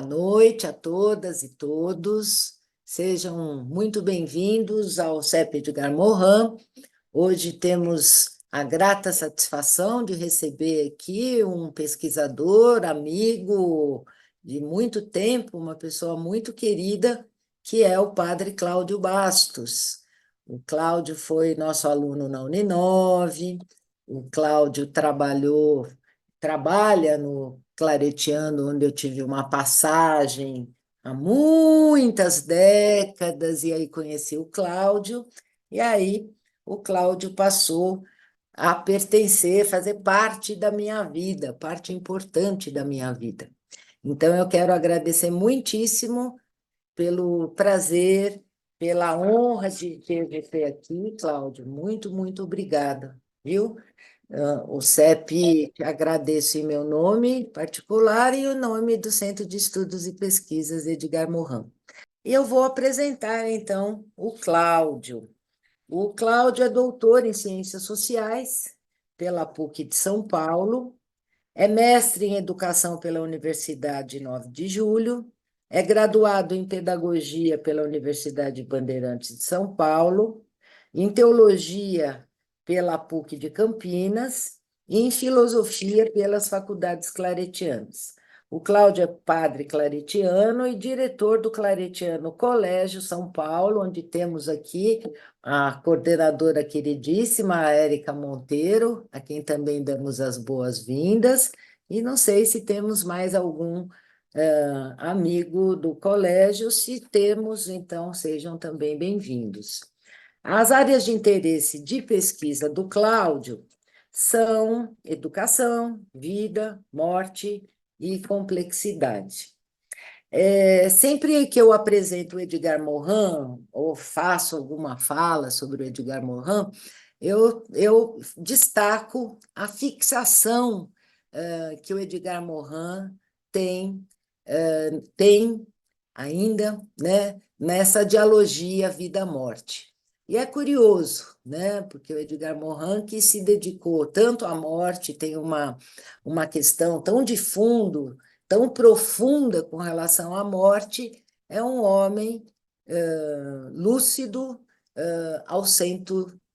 Boa noite a todas e todos. Sejam muito bem-vindos ao CEP Edgar Morin. Hoje temos a grata satisfação de receber aqui um pesquisador, amigo de muito tempo, uma pessoa muito querida, que é o padre Cláudio Bastos. O Cláudio foi nosso aluno na Uninove, o Cláudio trabalha no Claretiano, onde eu tive uma passagem há muitas décadas, e aí conheci o Cláudio, e aí o Cláudio passou a pertencer, fazer parte da minha vida, parte importante da minha vida. Então, eu quero agradecer muitíssimo pelo prazer, pela honra de ter você aqui, Cláudio. Muito, muito obrigada, viu? O CEP, agradeço em meu nome particular e o nome do Centro de Estudos e Pesquisas Edgar Morin. E eu vou apresentar, então, o Cláudio. O Cláudio é doutor em Ciências Sociais pela PUC de São Paulo, é mestre em Educação pela Universidade 9 de Julho, é graduado em Pedagogia pela Universidade Bandeirantes de São Paulo, em Teologia pela PUC de Campinas e em Filosofia pelas Faculdades Claretianas. O Cláudio é padre claretiano e diretor do Claretiano Colégio São Paulo, onde temos aqui a coordenadora queridíssima, a Érica Monteiro, a quem também damos as boas-vindas, e não sei se temos mais algum amigo do colégio, se temos, então sejam também bem-vindos. As áreas de interesse de pesquisa do Cláudio são educação, vida, morte e complexidade. Sempre que eu apresento o Edgar Morin, ou faço alguma fala sobre o Edgar Morin, eu destaco a fixação que o Edgar Morin tem ainda, né, nessa dialogia vida-morte. E é curioso, né, porque o Edgar Morin, que se dedicou tanto à morte, tem uma questão tão de fundo, tão profunda com relação à morte, é um homem lúcido aos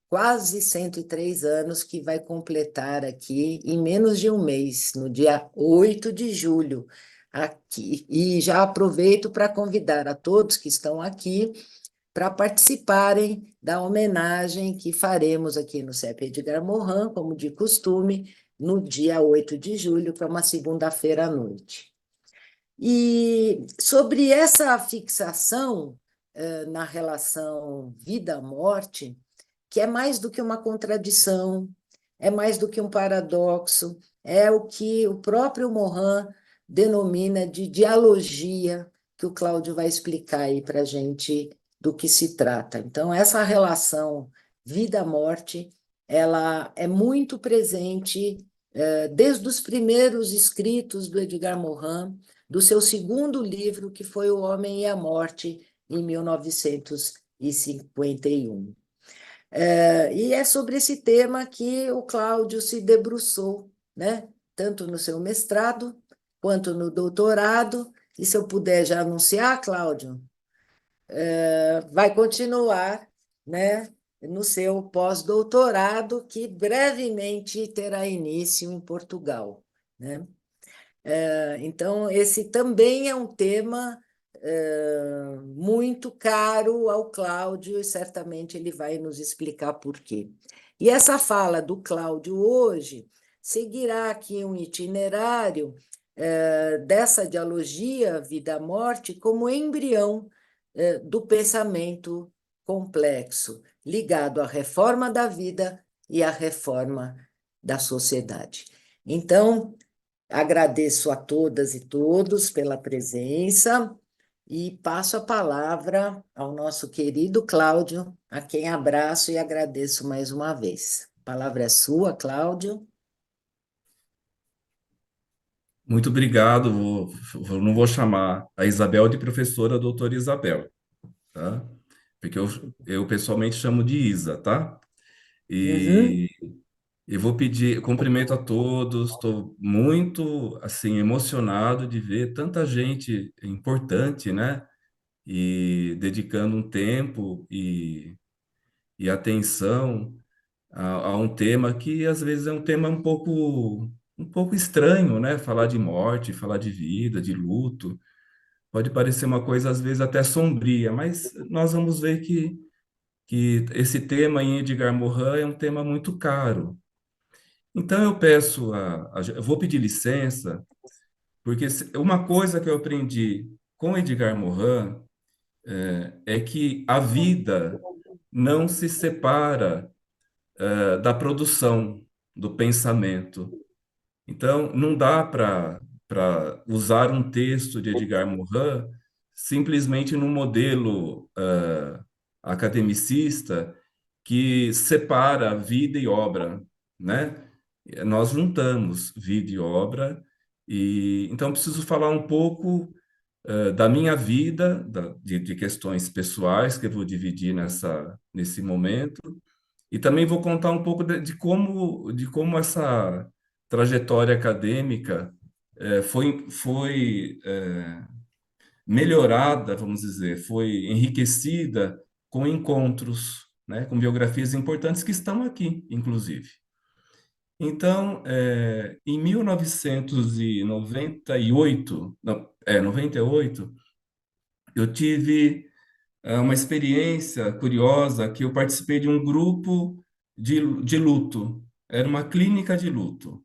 quase 103 anos, que vai completar aqui em menos de um mês, no dia 8 de julho, aqui. E já aproveito para convidar a todos que estão aqui para participarem da homenagem que faremos aqui no CEP Edgar Morin, como de costume, no dia 8 de julho, que é uma segunda-feira à noite. E sobre essa fixação na relação vida-morte, que é mais do que uma contradição, é mais do que um paradoxo, é o que o próprio Morin denomina de dialogia, que o Cláudio vai explicar aí para a gente do que se trata. Então, essa relação vida-morte, ela é muito presente desde os primeiros escritos do Edgar Morin, do seu segundo livro, que foi O Homem e a Morte, em 1951. E é sobre esse tema que o Cláudio se debruçou, né? Tanto no seu mestrado quanto no doutorado. E se eu puder já anunciar, Cláudio, vai continuar, né, no seu pós-doutorado, que brevemente terá início em Portugal, né? Então, esse também é um tema muito caro ao Cláudio, e certamente ele vai nos explicar por quê. E essa fala do Cláudio hoje seguirá aqui um itinerário dessa dialogia vida-morte como embrião do pensamento complexo, ligado à reforma da vida e à reforma da sociedade. Então, agradeço a todas e todos pela presença e passo a palavra ao nosso querido Cláudio, a quem abraço e agradeço mais uma vez. A palavra é sua, Cláudio. Muito obrigado. Não vou chamar a Isabel de professora doutora Isabel, tá? Porque eu pessoalmente chamo de Isa, tá? Uhum. E Eu vou pedir cumprimento a todos. Estou muito assim emocionado de ver tanta gente importante, né? E dedicando um tempo e atenção a um tema que às vezes é um tema um pouco estranho, né? Falar de morte, falar de vida, de luto, pode parecer uma coisa às vezes até sombria, mas nós vamos ver que esse tema em Edgar Morin é um tema muito caro. Então eu peço eu vou pedir licença, porque uma coisa que eu aprendi com Edgar Morin é que a vida não se separa da produção, do pensamento. Então, não dá para usar um texto de Edgar Morin simplesmente num modelo academicista que separa vida e obra, né? Nós juntamos vida e obra, e então preciso falar um pouco da minha vida, de questões pessoais que eu vou dividir nesse momento, e também vou contar um pouco de como essa trajetória acadêmica foi melhorada, vamos dizer, foi enriquecida com encontros, né, com biografias importantes que estão aqui, inclusive. Então, em 1998, não, 98, eu tive uma experiência curiosa que eu participei de um grupo de luto. Era uma clínica de luto.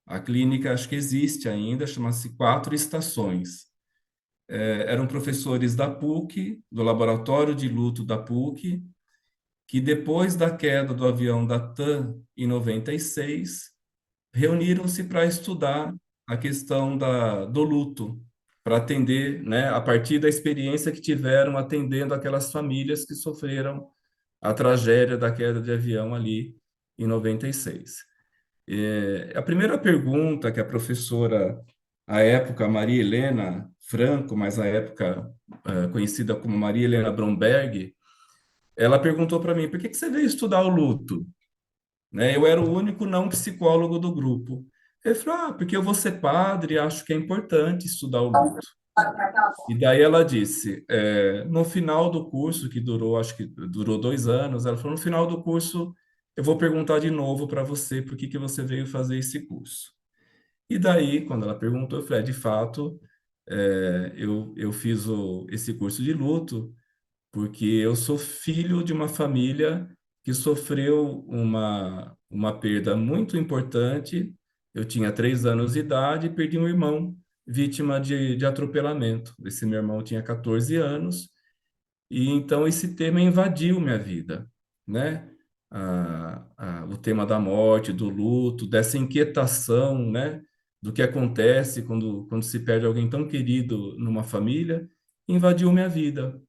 A clínica, acho que existe ainda, chama-se Quatro Estações. Eram professores da PUC, do Laboratório de Luto da PUC, que depois da queda do avião da TAM em 96, reuniram-se para estudar a questão do luto, para atender, né, a partir da experiência que tiveram atendendo aquelas famílias que sofreram a tragédia da queda de avião ali em 96. A primeira pergunta que a professora, à época Maria Helena Franco, mas à época conhecida como Maria Helena Bromberg, ela perguntou para mim: por que você veio estudar o luto? Né? Eu era o único não psicólogo do grupo. Ele falou: porque eu vou ser padre e acho que é importante estudar o luto. E daí ela disse, no final do curso, que durou, acho que durou 2 anos, ela falou: no final do curso, eu vou perguntar de novo para você por que você veio fazer esse curso. E daí, quando ela perguntou, eu falei: de fato, eu fiz esse curso de luto porque eu sou filho de uma família que sofreu uma perda muito importante. Eu tinha 3 anos de idade e perdi um irmão vítima de atropelamento. Esse meu irmão tinha 14 anos e então esse tema invadiu minha vida, né? O tema da morte, do luto, dessa inquietação, né? Do que acontece quando se perde alguém tão querido numa família, invadiu minha vida.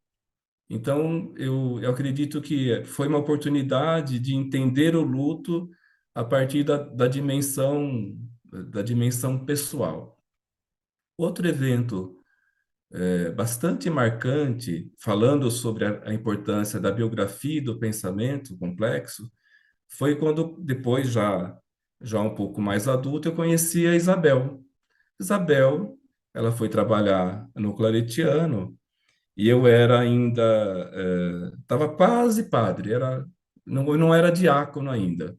Então, eu acredito que foi uma oportunidade de entender o luto a partir da dimensão pessoal. Outro evento bastante marcante, falando sobre a importância da biografia e do pensamento complexo, foi quando, depois, já um pouco mais adulto, eu conheci a Isabel. Isabel, ela foi trabalhar no Claretiano, e eu era ainda, estava quase padre, não era diácono ainda.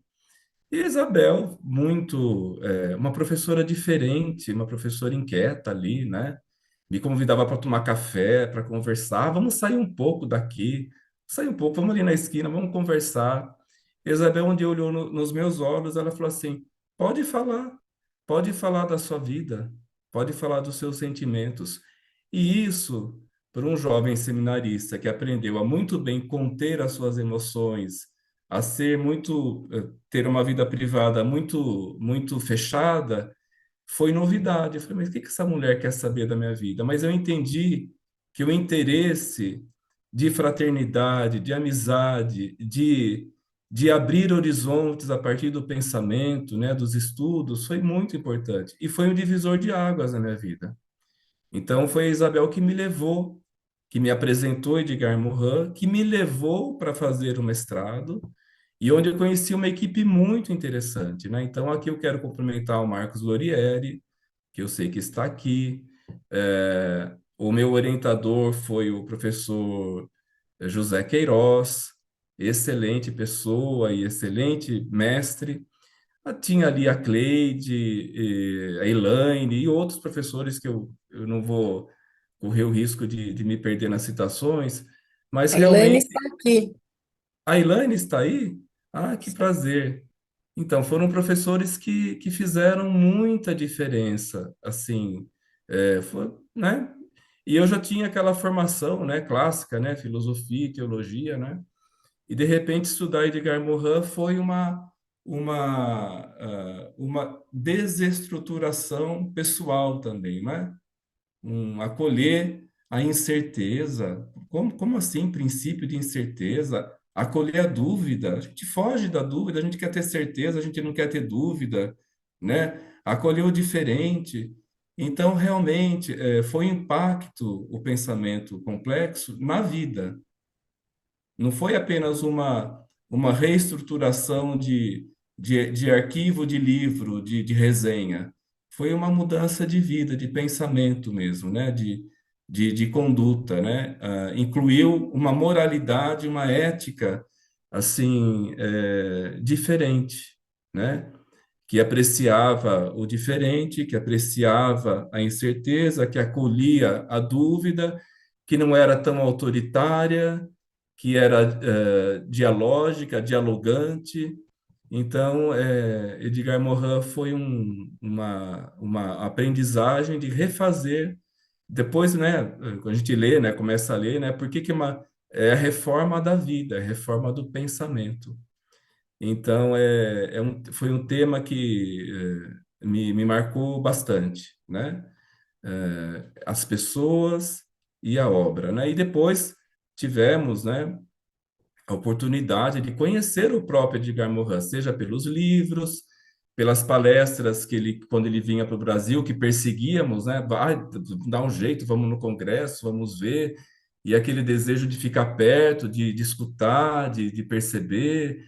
E a Isabel, uma professora diferente, uma professora inquieta ali, né? Me convidava para tomar café, para conversar. Vamos sair um pouco daqui, sair um pouco, vamos ali na esquina, vamos conversar. Isabel, um dia olhou nos meus olhos, ela falou assim: pode falar, pode falar da sua vida, pode falar dos seus sentimentos. E isso, para um jovem seminarista que aprendeu a muito bem conter as suas emoções, a ser ter uma vida privada muito fechada, foi novidade. Eu falei: mas o que essa mulher quer saber da minha vida? Mas eu entendi que o interesse de fraternidade, de amizade, de abrir horizontes a partir do pensamento, né, dos estudos, foi muito importante. E foi um divisor de águas na minha vida. Então, foi a Isabel que me levou, que me apresentou Edgar Morin, que me levou para fazer o mestrado, e onde eu conheci uma equipe muito interessante, né? Então, aqui eu quero cumprimentar o Marcos Lorieri, que eu sei que está aqui. O meu orientador foi o professor José Queiroz, excelente pessoa e excelente mestre. Tinha ali a Cleide, a Elaine e outros professores que eu não vou correr o risco de me perder nas citações, mas A Elaine realmente. está aqui. A Elaine está aí? Ah, que prazer. Então, foram professores que fizeram muita diferença, assim, né? E eu já tinha aquela formação, né, clássica, né, filosofia e teologia, né? E de repente estudar Edgar Morin foi uma desestruturação pessoal também, né? Acolher a incerteza. Como assim, princípio de incerteza? Acolher a dúvida. A gente foge da dúvida, a gente quer ter certeza, a gente não quer ter dúvida, né? Acolher o diferente. Então, realmente, foi um impacto o pensamento complexo na vida. Não foi apenas uma reestruturação de arquivo de livro, de resenha. Foi uma mudança de vida, de pensamento mesmo, né? De conduta, né? Incluiu uma moralidade, uma ética, assim, diferente, né? Que apreciava o diferente, que apreciava a incerteza, que acolhia a dúvida, que não era tão autoritária, que era dialógica, dialogante. Então, Edgar Morin foi uma aprendizagem de refazer. Depois, né, quando a gente lê, né, começa a ler, né, por que que é a reforma da vida, é a reforma do pensamento. Então, foi um tema que me marcou bastante, né? As pessoas e a obra, né? E depois tivemos, né, a oportunidade de conhecer o próprio Edgar Morin, seja pelos livros, pelas palestras que ele, quando ele vinha para o Brasil, que perseguíamos, né? Vai, dá um jeito, vamos no congresso, vamos ver, e aquele desejo de ficar perto, de escutar, de perceber.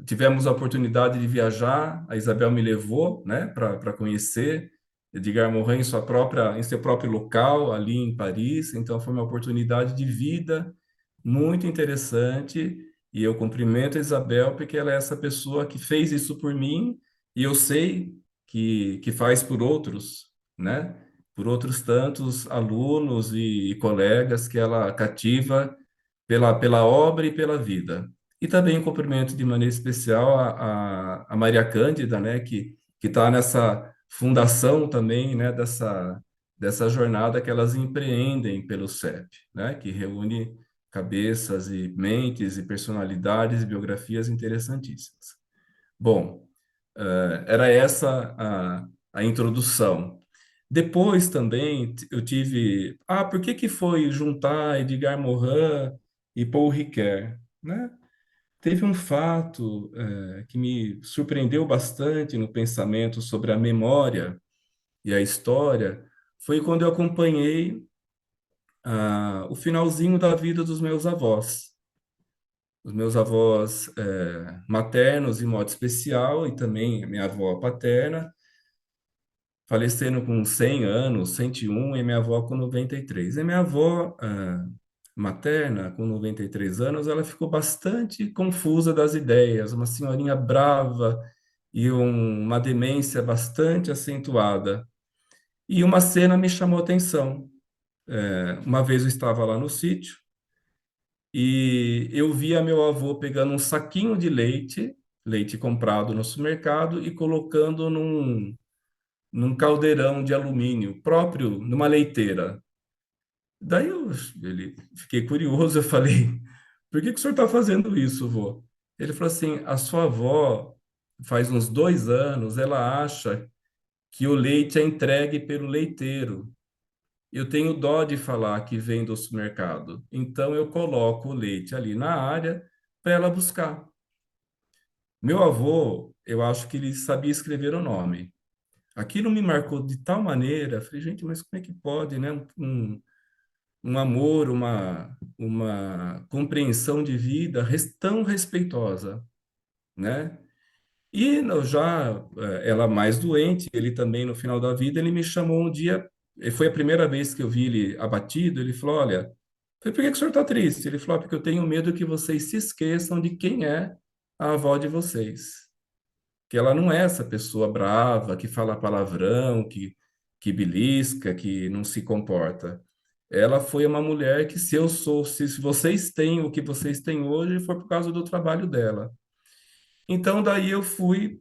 Tivemos a oportunidade de viajar, a Isabel me levou, né, para conhecer Edgar Morin em seu próprio local, ali em Paris. Então, foi uma oportunidade de vida muito interessante e eu cumprimento a Isabel porque ela é essa pessoa que fez isso por mim e eu sei que faz por outros, né? Por outros tantos alunos e colegas que ela cativa pela obra e pela vida. E também cumprimento de maneira especial a Maria Cândida, né? Que está nessa fundação também, né? Dessa jornada que elas empreendem pelo CEP, né? Que reúne cabeças e mentes e personalidades e biografias interessantíssimas. Bom, era essa a introdução. Depois também eu tive, por que que foi juntar Edgar Morin e Paul Ricoeur, né? Teve um fato que me surpreendeu bastante no pensamento sobre a memória e a história, foi quando eu acompanhei o finalzinho da vida dos meus avós. Os meus avós maternos, em modo especial, e também a minha avó paterna, faleceram com 100 anos, 101, e minha avó com 93. E minha avó materna, com 93 anos, ela ficou bastante confusa das ideias, uma senhorinha brava e uma demência bastante acentuada. E uma cena me chamou a atenção. Uma vez eu estava lá no sítio, e eu via meu avô pegando um saquinho de leite, leite comprado no supermercado, e colocando num caldeirão de alumínio próprio, numa leiteira. Daí fiquei curioso, eu falei, por que que o senhor está fazendo isso, vô? Ele falou assim, a sua avó, faz uns 2 anos, ela acha que o leite é entregue pelo leiteiro. Eu tenho dó de falar que vem do supermercado. Então eu coloco o leite ali na área para ela buscar. Meu avô, eu acho que ele sabia escrever o nome. Aquilo me marcou de tal maneira, falei, gente, mas como é que pode, né? Um amor, uma compreensão de vida tão respeitosa. né? E eu já, ela mais doente, ele também no final da vida, ele me chamou um dia, e foi a primeira vez que eu vi ele abatido, ele falou, olha, eu falei, por que que o senhor está triste? Ele falou, "Ah, porque eu tenho medo que vocês se esqueçam de quem é a avó de vocês. Que ela não é essa pessoa brava, que fala palavrão, que belisca, que não se comporta. Ela foi uma mulher que, se eu sou, se vocês têm o que vocês têm hoje, foi por causa do trabalho dela. Então, daí eu fui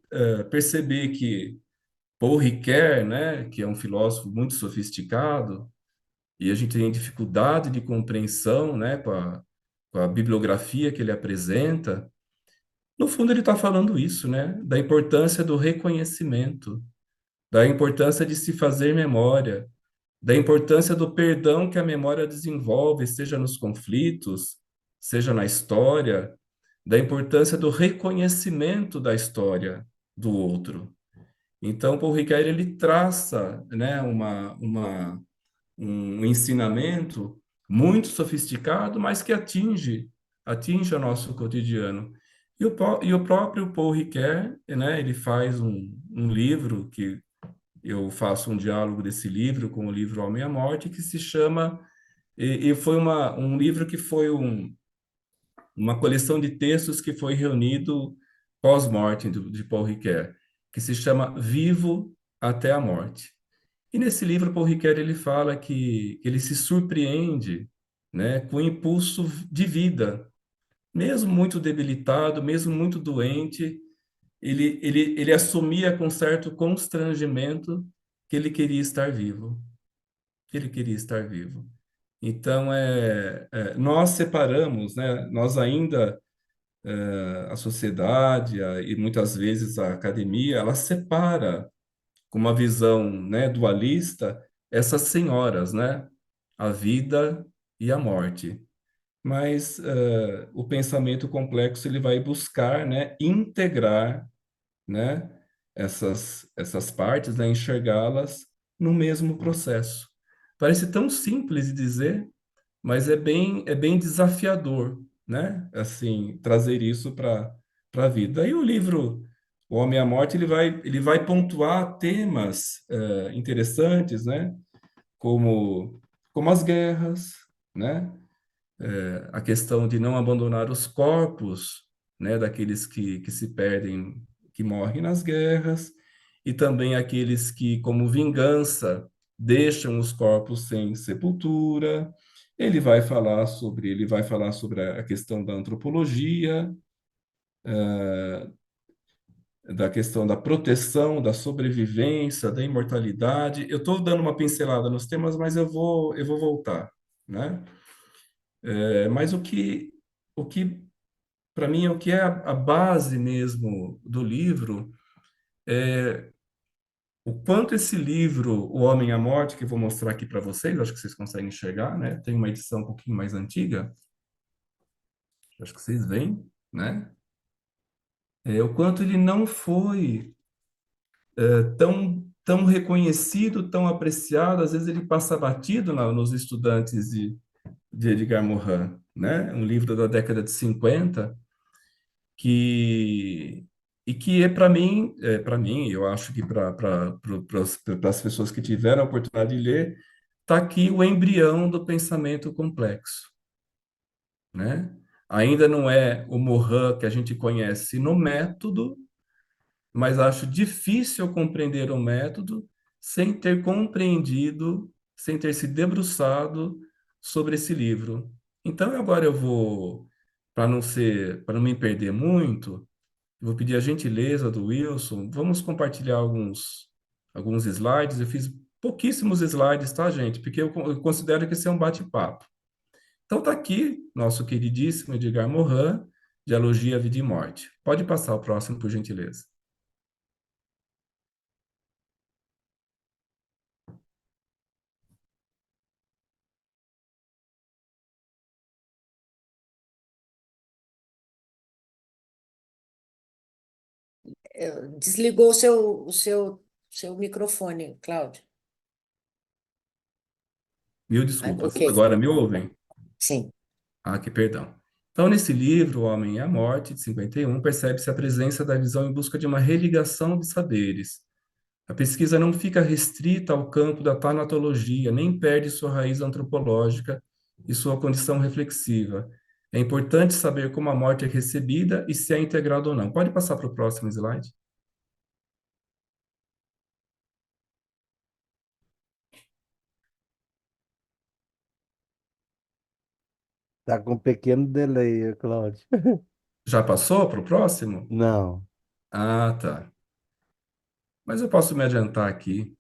perceber que Paul Ricoeur, né, que é um filósofo muito sofisticado, e a gente tem dificuldade de compreensão, né, com a bibliografia que ele apresenta, no fundo ele está falando isso, né, da importância do reconhecimento, da importância de se fazer memória, da importância do perdão que a memória desenvolve, seja nos conflitos, seja na história, da importância do reconhecimento da história do outro. Então, Paul Ricoeur, ele traça, né, um ensinamento muito sofisticado, mas que atinge o nosso cotidiano. E o próprio Paul Ricoeur, né, ele faz um livro que eu faço um diálogo desse livro com o livro Homem à Morte, que se chama, e foi um livro que foi uma coleção de textos que foi reunido pós-morte de Paul Ricoeur, que se chama Vivo até a Morte. E nesse livro, Paul Ricoeur ele fala que ele se surpreende, né, com o impulso de vida, mesmo muito debilitado, mesmo muito doente, ele assumia com certo constrangimento que ele queria estar vivo, que ele queria estar vivo. Então, nós separamos, né, nós ainda a sociedade e muitas vezes a academia, ela separa com uma visão, né, dualista essas senhoras, né, a vida e a morte. Mas o pensamento complexo ele vai buscar, né, integrar, né, essas partes, né, enxergá-las no mesmo processo. Parece tão simples de dizer, mas é bem desafiador, né? Assim, trazer isso para a vida. E o livro O Homem e a Morte ele vai pontuar temas interessantes, né? Como como as guerras, né? A questão de não abandonar os corpos, né? Daqueles que se perdem, que morrem nas guerras, e também aqueles que, como vingança, deixam os corpos sem sepultura. Ele vai falar sobre a questão da antropologia, da questão da proteção, da sobrevivência, da imortalidade. Eu estou dando uma pincelada nos temas, mas eu vou voltar, né? Mas o que para mim, o que é a base mesmo do livro, o quanto esse livro, O Homem e a Morte, que eu vou mostrar aqui para vocês, acho que vocês conseguem enxergar, né? Tem uma edição um pouquinho mais antiga, acho que vocês veem, né? O quanto ele não foi tão reconhecido, tão apreciado, às vezes ele passa batido nos estudantes de Edgar Morin, né? Um livro da década de 50 que e que para mim, eu acho que para as pessoas que tiveram a oportunidade de ler, está aqui o embrião do pensamento complexo, né? Ainda não é o Morin que a gente conhece no método, mas acho difícil compreender o método sem ter compreendido, sem ter se debruçado sobre esse livro. Então, agora eu vou, para não me perder muito, eu vou pedir a gentileza do Wilson. Vamos compartilhar alguns slides. Eu fiz pouquíssimos slides, tá, gente? Porque eu considero que esse é um bate-papo. Então, tá aqui nosso queridíssimo Edgar Morin, Dialogia, Vida e Morte. Pode passar o próximo, por gentileza. Desligou seu microfone, Cláudio. Mil Ah, desculpas. ok, Agora me ouvem? sim. Ah, que perdão. Então, nesse livro, O Homem e a Morte, de 51, percebe-se a presença da visão em busca de uma religação de saberes. A pesquisa não fica restrita ao campo da tanatologia, nem perde sua raiz antropológica e sua condição reflexiva. É importante saber como a morte é recebida e se é integrada ou não. Pode passar para o próximo slide? Tá com um pequeno delay, Cláudio. Já passou para o próximo? Não. Ah, tá. Mas eu posso me adiantar aqui.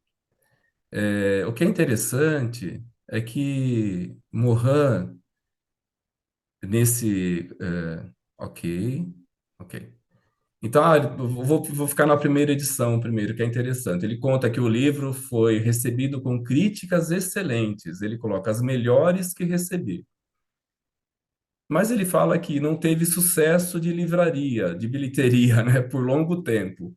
O que é interessante é que Morin, nesse. Ok, ok. Então, eu vou ficar na primeira edição primeiro, que é interessante. Ele conta que o livro foi recebido com críticas excelentes. Ele coloca as melhores que recebi. Mas ele fala que não teve sucesso de livraria, de bilheteria, né, por longo tempo.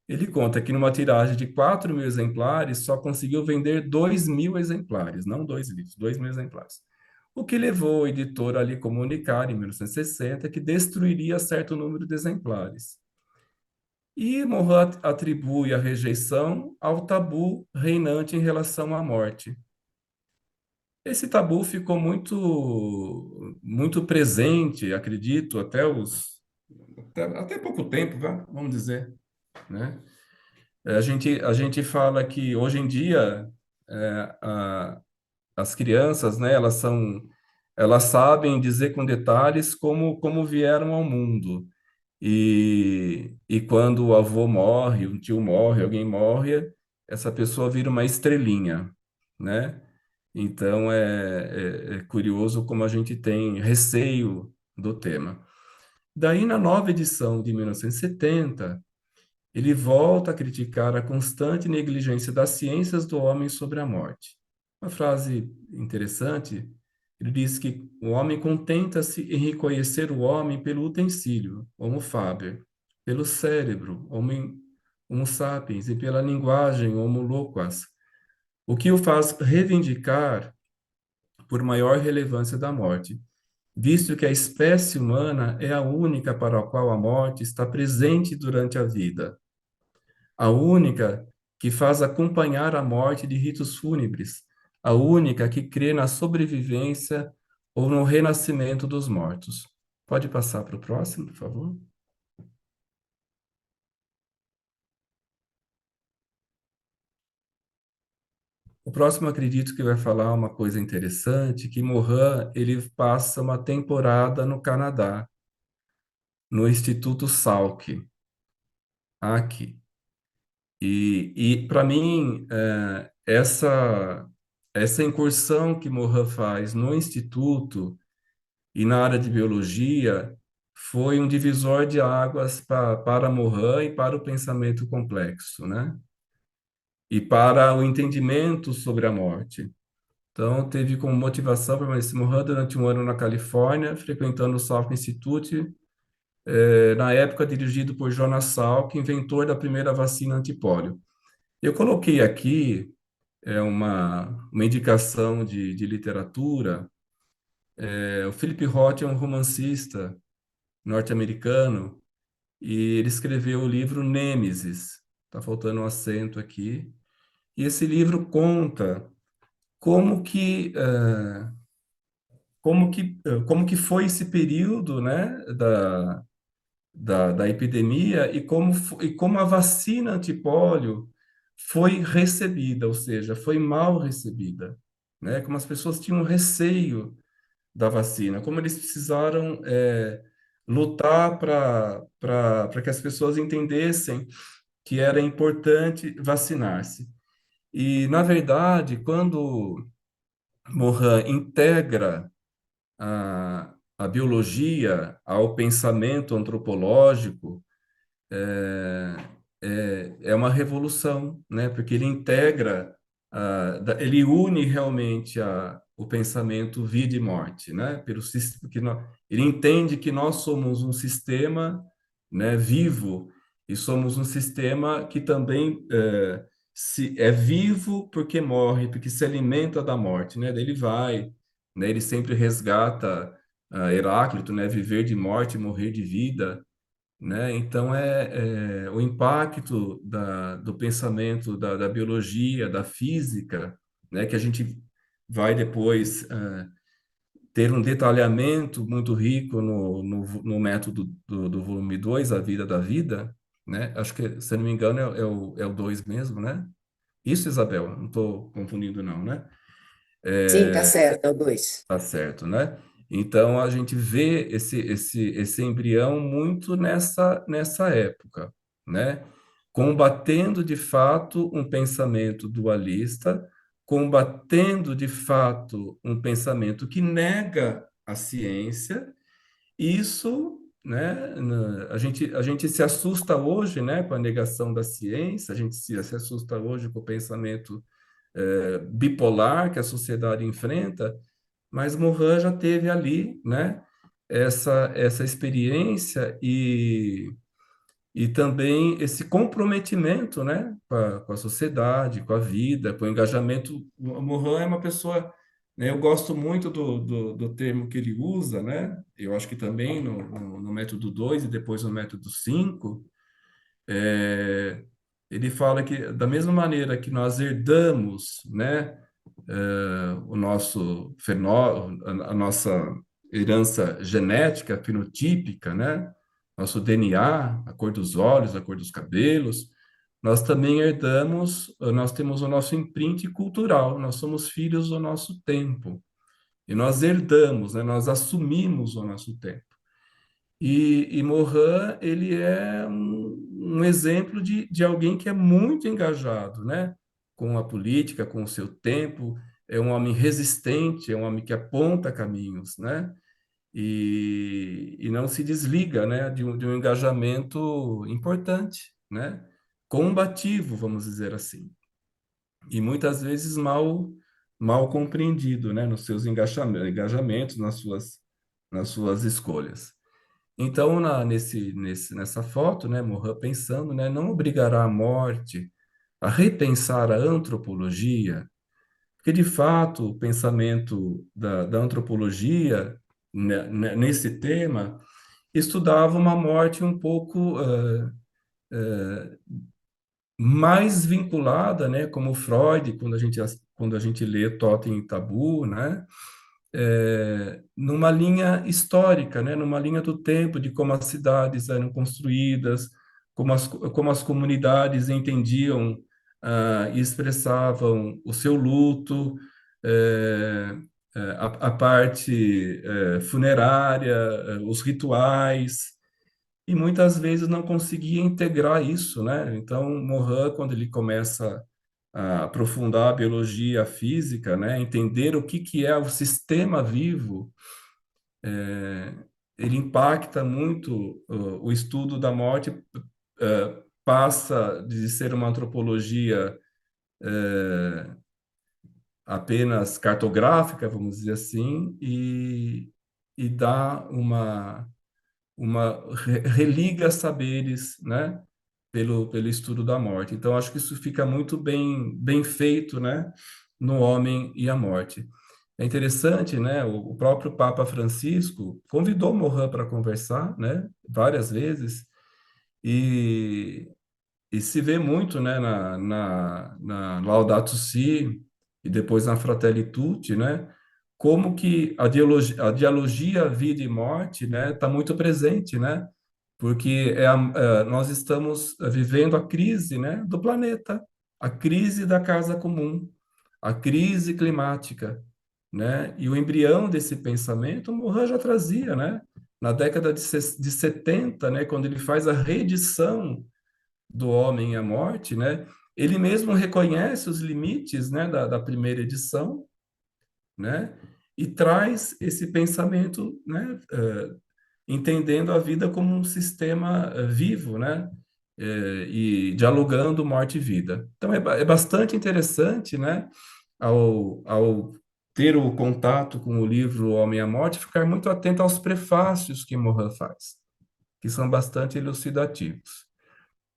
Ele conta que numa tiragem de 4.000 exemplares, só conseguiu vender 2.000 exemplares, não dois livros, 2.000 exemplares. O que levou o editor a lhe comunicar, em 1960, que destruiria certo número de exemplares. E Mohan atribui a rejeição ao tabu reinante em relação à morte. Esse tabu ficou muito presente, acredito, até pouco tempo, vamos dizer, né? A gente fala que hoje em dia as crianças, né, elas sabem dizer com detalhes como vieram ao mundo. E quando o avô morre, um tio morre, alguém morre, essa pessoa vira uma estrelinha, né? Então é curioso como a gente tem receio do tema. Daí, na nova edição de 1970, ele volta a criticar a constante negligência das ciências do homem sobre a morte. Uma frase interessante, ele diz que o homem contenta-se em reconhecer o homem pelo utensílio, Homo faber, pelo cérebro, Homo sapiens, e pela linguagem, Homo loquaz, o que o faz reivindicar por maior relevância da morte, visto que a espécie humana é a única para a qual a morte está presente durante a vida, a única que faz acompanhar a morte de ritos fúnebres, a única que crê na sobrevivência ou no renascimento dos mortos. Pode passar para o próximo, por favor? O próximo acredito que vai falar uma coisa interessante, que Mohan, ele passa uma temporada no Canadá, no Instituto Salk, aqui. E para mim, essa incursão que Mohan faz no Instituto e na área de biologia foi um divisor de águas para Morin e para o pensamento complexo, né? E para o entendimento sobre a morte. Então, teve como motivação permanecer Morin durante um ano na Califórnia, frequentando o Salk Institute, na época dirigido por Jonas Salk, inventor da primeira vacina antipólio. Eu coloquei aqui uma indicação de literatura. O Philip Roth é um romancista norte-americano, e ele escreveu o livro Nêmesis. Está faltando um acento aqui. E esse livro conta como que, como que foi esse período, né, da epidemia e como a vacina antipólio foi recebida, ou seja, foi mal recebida, né? Como as pessoas tinham receio da vacina, como eles precisaram lutar para que as pessoas entendessem que era importante vacinar-se. E, na verdade, quando Morin integra a biologia ao pensamento antropológico, é, é uma revolução, né? Porque ele integra, ele une realmente o pensamento vida e morte, né? Ele entende que nós somos um sistema, né, vivo, e somos um sistema que também é vivo porque morre, porque se alimenta da morte, né? Daí ele vai, né? Ele sempre resgata Heráclito, né? Viver de morte, morrer de vida, né? Então o impacto do pensamento da biologia, da física, né? Que a gente vai depois ter um detalhamento muito rico no método do volume 2, A Vida da Vida, né? Acho que, se eu não me engano, é o 2 mesmo, né? Isso, Isabel, não estou confundindo não, né? Sim, tá certo, é o dois. Tá certo, né? Então a gente vê esse embrião muito nessa época, né? Combatendo de fato um pensamento dualista, combatendo de fato um pensamento que nega a ciência. Isso, né? A gente se assusta hoje, né, com a negação da ciência, a gente se assusta hoje com o pensamento bipolar que a sociedade enfrenta, mas Morin já teve ali, né, essa experiência e também esse comprometimento, né, com a sociedade, com a vida, com o engajamento. O Morin é uma pessoa, né, eu gosto muito do termo que ele usa, né, eu acho que também no método 2 e depois no método 5, ele fala que da mesma maneira que nós herdamos, né, o nosso a nossa herança genética, fenotípica, né? Nosso DNA, a cor dos olhos, a cor dos cabelos, nós também herdamos, nós temos o nosso imprint cultural, nós somos filhos do nosso tempo. E nós herdamos, né? Nós assumimos o nosso tempo. E Morin, ele é um exemplo de alguém que é muito engajado, né? Com a política, com o seu tempo, é um homem resistente, é um homem que aponta caminhos, né? E não se desliga, né? De um engajamento importante, né? Combativo, vamos dizer assim. E muitas vezes mal compreendido, né? Nos seus engajamentos, nas suas escolhas. Então, nessa foto, né, Morin pensando, né, não obrigará a morte a repensar a antropologia, porque, de fato, o pensamento da antropologia, nesse tema, estudava uma morte um pouco mais vinculada, né, como Freud, quando a gente lê Totem e Tabu, né, numa linha histórica, né, numa linha do tempo, de como as cidades eram construídas, como as comunidades entendiam e expressavam o seu luto, eh, a parte funerária, os rituais, e muitas vezes não conseguia integrar isso, né? Então, Morin, quando ele começa a aprofundar a biologia, a física, né? Entender o que é o sistema vivo, é, ele impacta muito o estudo da morte, passa de ser uma antropologia apenas cartográfica, vamos dizer assim, e dá religa saberes, né? Pelo estudo da morte. Então, acho que isso fica muito bem feito, né, no Homem e a Morte. É interessante, né, o próprio Papa Francisco convidou Morin para conversar, né, várias vezes, e, e se vê muito, né, na Laudato Si e depois na Fratelli Tutti, né, como que a dialogia vida e morte, né, está muito presente, né, porque nós estamos vivendo a crise, né, do planeta, a crise da casa comum, a crise climática, né? E o embrião desse pensamento, o Morin já trazia, né? Na década de 70, né, quando ele faz a reedição do Homem e a Morte, né? Ele mesmo reconhece os limites, né, da primeira edição, né? E traz esse pensamento, né, entendendo a vida como um sistema vivo, né? E dialogando morte e vida. Então é bastante interessante, né? Ao ter o contato com o livro O Homem e a Morte, ficar muito atento aos prefácios que Morin faz, que são bastante elucidativos.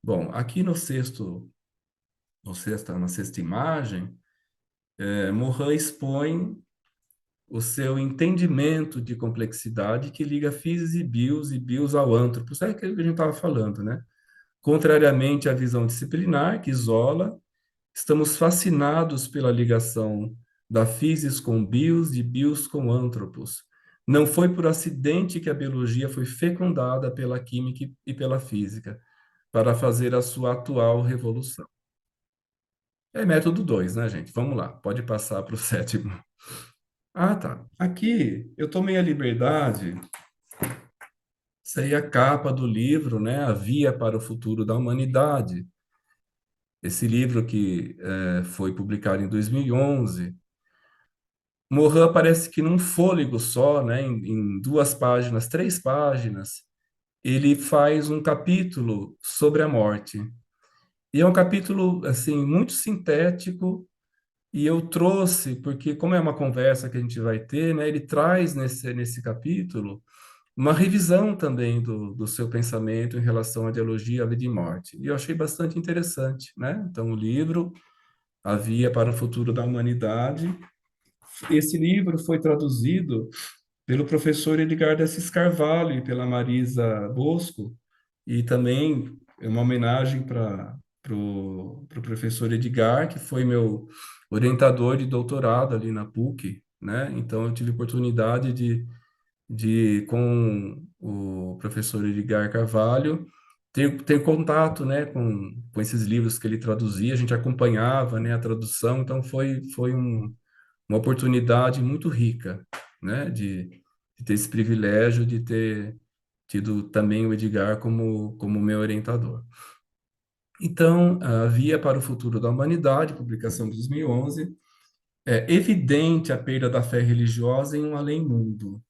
Bom, aqui na sexta imagem, Morin expõe o seu entendimento de complexidade que liga physis e bios ao anthropos. É aquilo que a gente estava falando, né? Contrariamente à visão disciplinar, que isola, estamos fascinados pela ligação da physis com bios, de bios com anthropos. Não foi por acidente que a biologia foi fecundada pela química e pela física, para fazer a sua atual revolução. É método 2, né, gente? Vamos lá, pode passar para o sétimo. Ah, tá. Aqui eu tomei a liberdade, isso aí é a capa do livro, né? A Via para o Futuro da Humanidade. Esse livro que foi publicado em 2011. Morin parece que num fôlego só, né? Em 2 páginas, 3 páginas, ele faz um capítulo sobre a morte. E é um capítulo, assim, muito sintético. E eu trouxe, porque como é uma conversa que a gente vai ter, né, ele traz nesse capítulo uma revisão também do seu pensamento em relação à dialogia, à vida e morte. E eu achei bastante interessante, né? Então, o livro, A Via para o Futuro da Humanidade. Esse livro foi traduzido pelo professor Edgar de Assis Carvalho e pela Marisa Bosco, e também é uma homenagem para o professor Edgar, que foi meu orientador de doutorado ali na PUC, né? Então, eu tive oportunidade com o professor Edgar Carvalho, ter contato, né, com esses livros que ele traduzia, a gente acompanhava, né, a tradução, então foi uma oportunidade muito rica, né, de ter esse privilégio de ter tido também o Edgar como meu orientador. Então, a Via para o Futuro da Humanidade, publicação de 2011, é evidente a perda da fé religiosa em um além-mundo,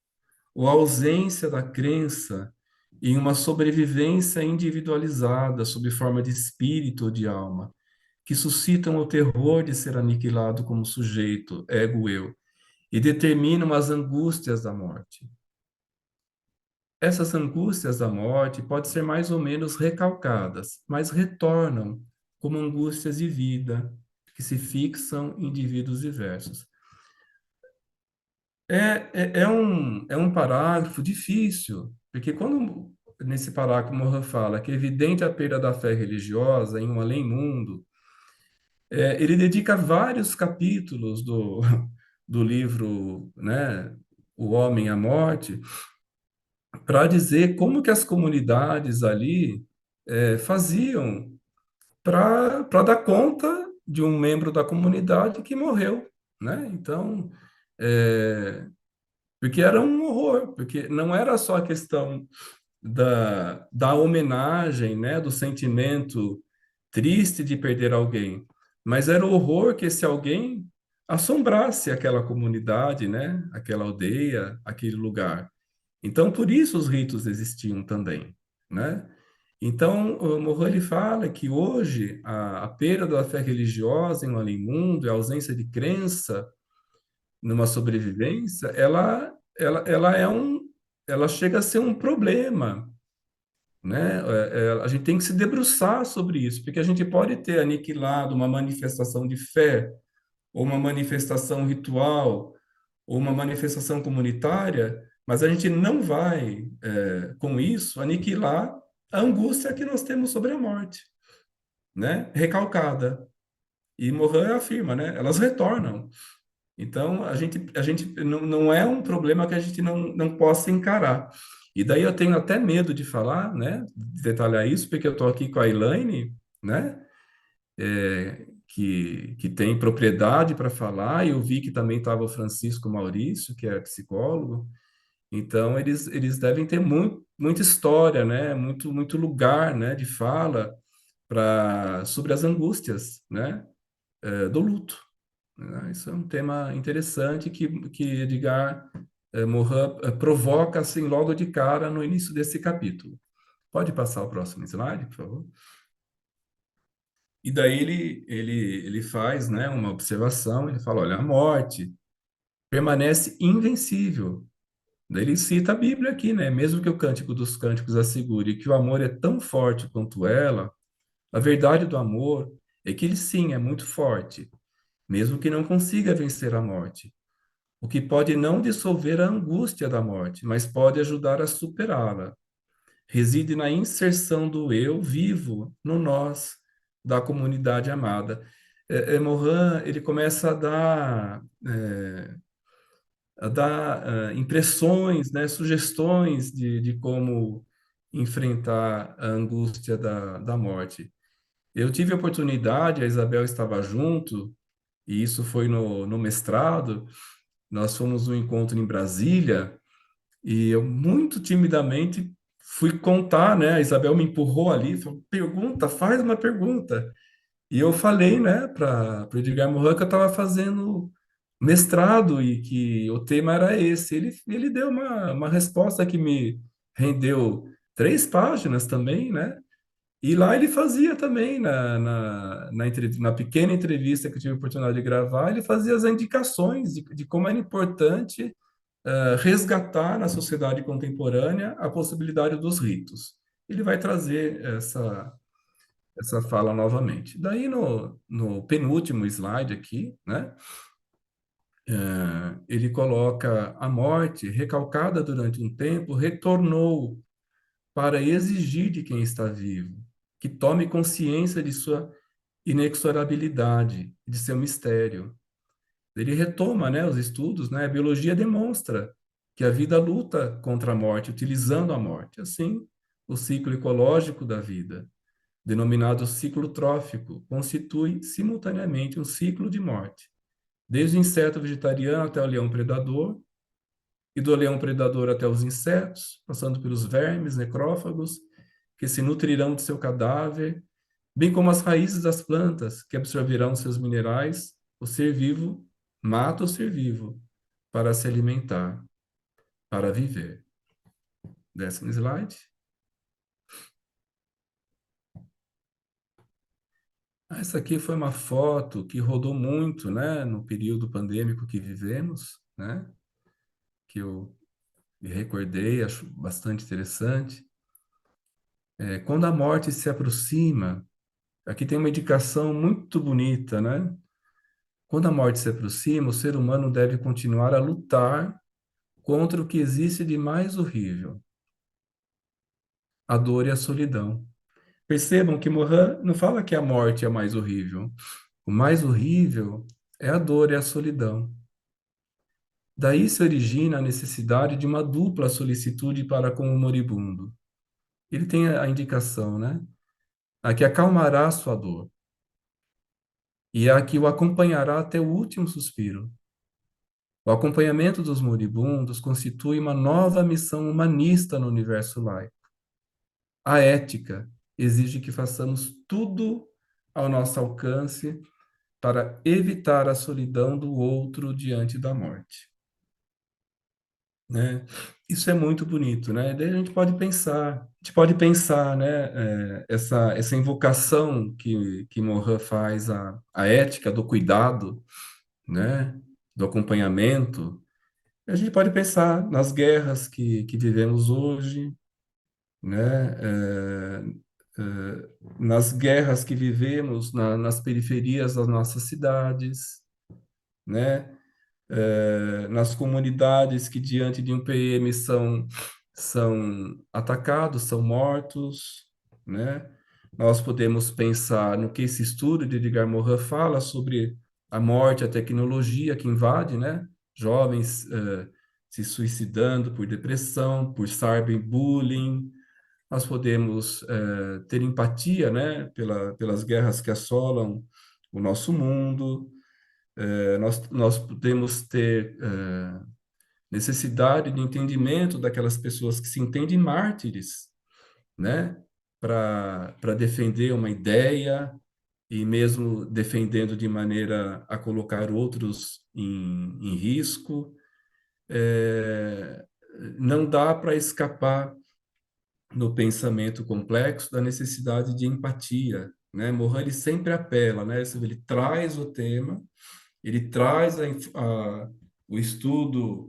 ou a ausência da crença em uma sobrevivência individualizada sob forma de espírito ou de alma, que suscitam o terror de ser aniquilado como sujeito, ego-eu, e determinam as angústias da morte. Essas angústias da morte podem ser mais ou menos recalcadas, mas retornam como angústias de vida, que se fixam em indivíduos diversos. É um parágrafo difícil, porque quando nesse parágrafo Morin fala que é evidente a perda da fé religiosa em um além-mundo, ele dedica vários capítulos do livro, né, O Homem e a Morte, para dizer como que as comunidades ali faziam para dar conta de um membro da comunidade que morreu, né? Então, é, porque era um horror, porque não era só a questão da homenagem, né, do sentimento triste de perder alguém, mas era o horror que esse alguém assombrasse aquela comunidade, né, aquela aldeia, aquele lugar. Então, por isso os ritos existiam também, né? Então, o Morin ele fala que hoje a perda da fé religiosa em um além-mundo, a ausência de crença numa sobrevivência, ela chega a ser um problema, né? A gente tem que se debruçar sobre isso, porque a gente pode ter aniquilado uma manifestação de fé, ou uma manifestação ritual, ou uma manifestação comunitária, mas a gente não vai, com isso, aniquilar a angústia que nós temos sobre a morte, né? Recalcada. E Morin afirma, né? Elas retornam. Então, a gente não é um problema que a gente não possa encarar. E daí eu tenho até medo de falar, né? De detalhar isso, porque eu estou aqui com a Elaine, né? Que tem propriedade para falar, e eu vi que também estava o Francisco Maurício, que é psicólogo. Então, eles devem ter muita história, né? Muito lugar, né? De fala sobre as angústias, né? Do luto, né? Isso é um tema interessante que Edgar Morin provoca assim logo de cara no início desse capítulo. Pode passar o próximo slide, por favor? E daí ele faz, né, uma observação, ele fala, olha, a morte permanece invencível. Daí ele cita a Bíblia aqui, né? Mesmo que o Cântico dos Cânticos assegure que o amor é tão forte quanto ela, a verdade do amor é que ele sim é muito forte, mesmo que não consiga vencer a morte. o que pode não dissolver a angústia da morte, mas pode ajudar a superá-la. Reside na inserção do eu vivo no nós da comunidade amada. Morin, ele começa a dar impressões, né, sugestões de como enfrentar a angústia da morte. Eu tive a oportunidade, a Isabel estava junto, e isso foi no mestrado, nós fomos num encontro em Brasília, e eu muito timidamente fui contar, né? A Isabel me empurrou ali, falou, pergunta, faz uma pergunta. E eu falei, né, para o Edgar Morin que eu estava fazendo mestrado e que o tema era esse. Ele deu uma resposta que me rendeu 3 páginas também, né? E lá ele fazia também, na pequena entrevista que eu tive a oportunidade de gravar, ele fazia as indicações de como era importante resgatar na sociedade contemporânea a possibilidade dos ritos. Ele vai trazer essa fala novamente. Daí, no penúltimo slide aqui, né, ele coloca a morte, recalcada durante um tempo, retornou para exigir de quem está vivo que tome consciência de sua inexorabilidade, de seu mistério. Ele retoma, né, os estudos, né? A biologia demonstra que a vida luta contra a morte, utilizando a morte. Assim, o ciclo ecológico da vida, denominado ciclo trófico, constitui simultaneamente um ciclo de morte, desde o inseto vegetariano até o leão predador, e do leão predador até os insetos, passando pelos vermes necrófagos, que se nutrirão de seu cadáver, bem como as raízes das plantas, que absorverão seus minerais. O ser vivo mata o ser vivo para se alimentar, para viver. 10º slide. Essa aqui foi uma foto que rodou muito, né, no período pandêmico que vivemos, né, que eu me recordei, acho bastante interessante. Quando a morte se aproxima, aqui tem uma indicação muito bonita, né? Quando a morte se aproxima, o ser humano deve continuar a lutar contra o que existe de mais horrível, a dor e a solidão. Percebam que Morin não fala que a morte é a mais horrível. O mais horrível é a dor e a solidão. Daí se origina a necessidade de uma dupla solicitude para com o moribundo. Ele tem a indicação, né? A que acalmará a sua dor e a que o acompanhará até o último suspiro. O acompanhamento dos moribundos constitui uma nova missão humanista no universo laico. A ética exige que façamos tudo ao nosso alcance para evitar a solidão do outro diante da morte, né? Isso é muito bonito, né? Daí a gente pode pensar, né? Essa invocação que Morin faz à ética do cuidado, né? Do acompanhamento. A gente pode pensar nas guerras que vivemos hoje, né? Nas guerras que vivemos nas periferias das nossas cidades, né? Nas comunidades que, diante de um PM, são atacados, são mortos, né? Nós podemos pensar no que esse estudo de Edgar Morin fala sobre a morte, a tecnologia que invade, né? Jovens se suicidando por depressão, por cyberbullying. Nós podemos ter empatia, né? Pelas guerras que assolam o nosso mundo. Nós podemos ter necessidade de entendimento daquelas pessoas que se entendem mártires, né? Para defender uma ideia e mesmo defendendo de maneira a colocar outros em risco. Não dá para escapar no pensamento complexo da necessidade de empatia, né? Morin ele sempre apela, né? Ele traz o tema, ele traz o estudo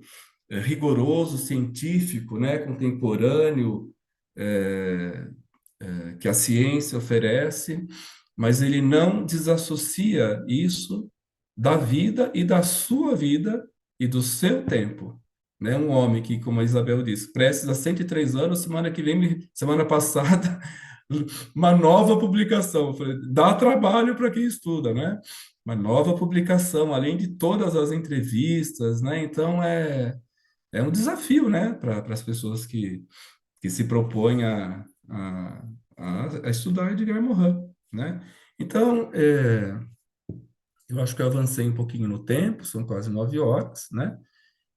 rigoroso, científico, né? Contemporâneo, é, que a ciência oferece, mas ele não desassocia isso da vida e da sua vida e do seu tempo. Né? Um homem que, como a Isabel disse, prestes a 103 anos, semana que vem, semana passada, uma nova publicação. Eu falei, dá trabalho para quem estuda, né? Uma nova publicação, além de todas as entrevistas, né? Então, é um desafio, né, para as pessoas que se propõem a estudar Edgar Morin, né? Então, eu acho que eu avancei um pouquinho no tempo, são quase 9 horas, né?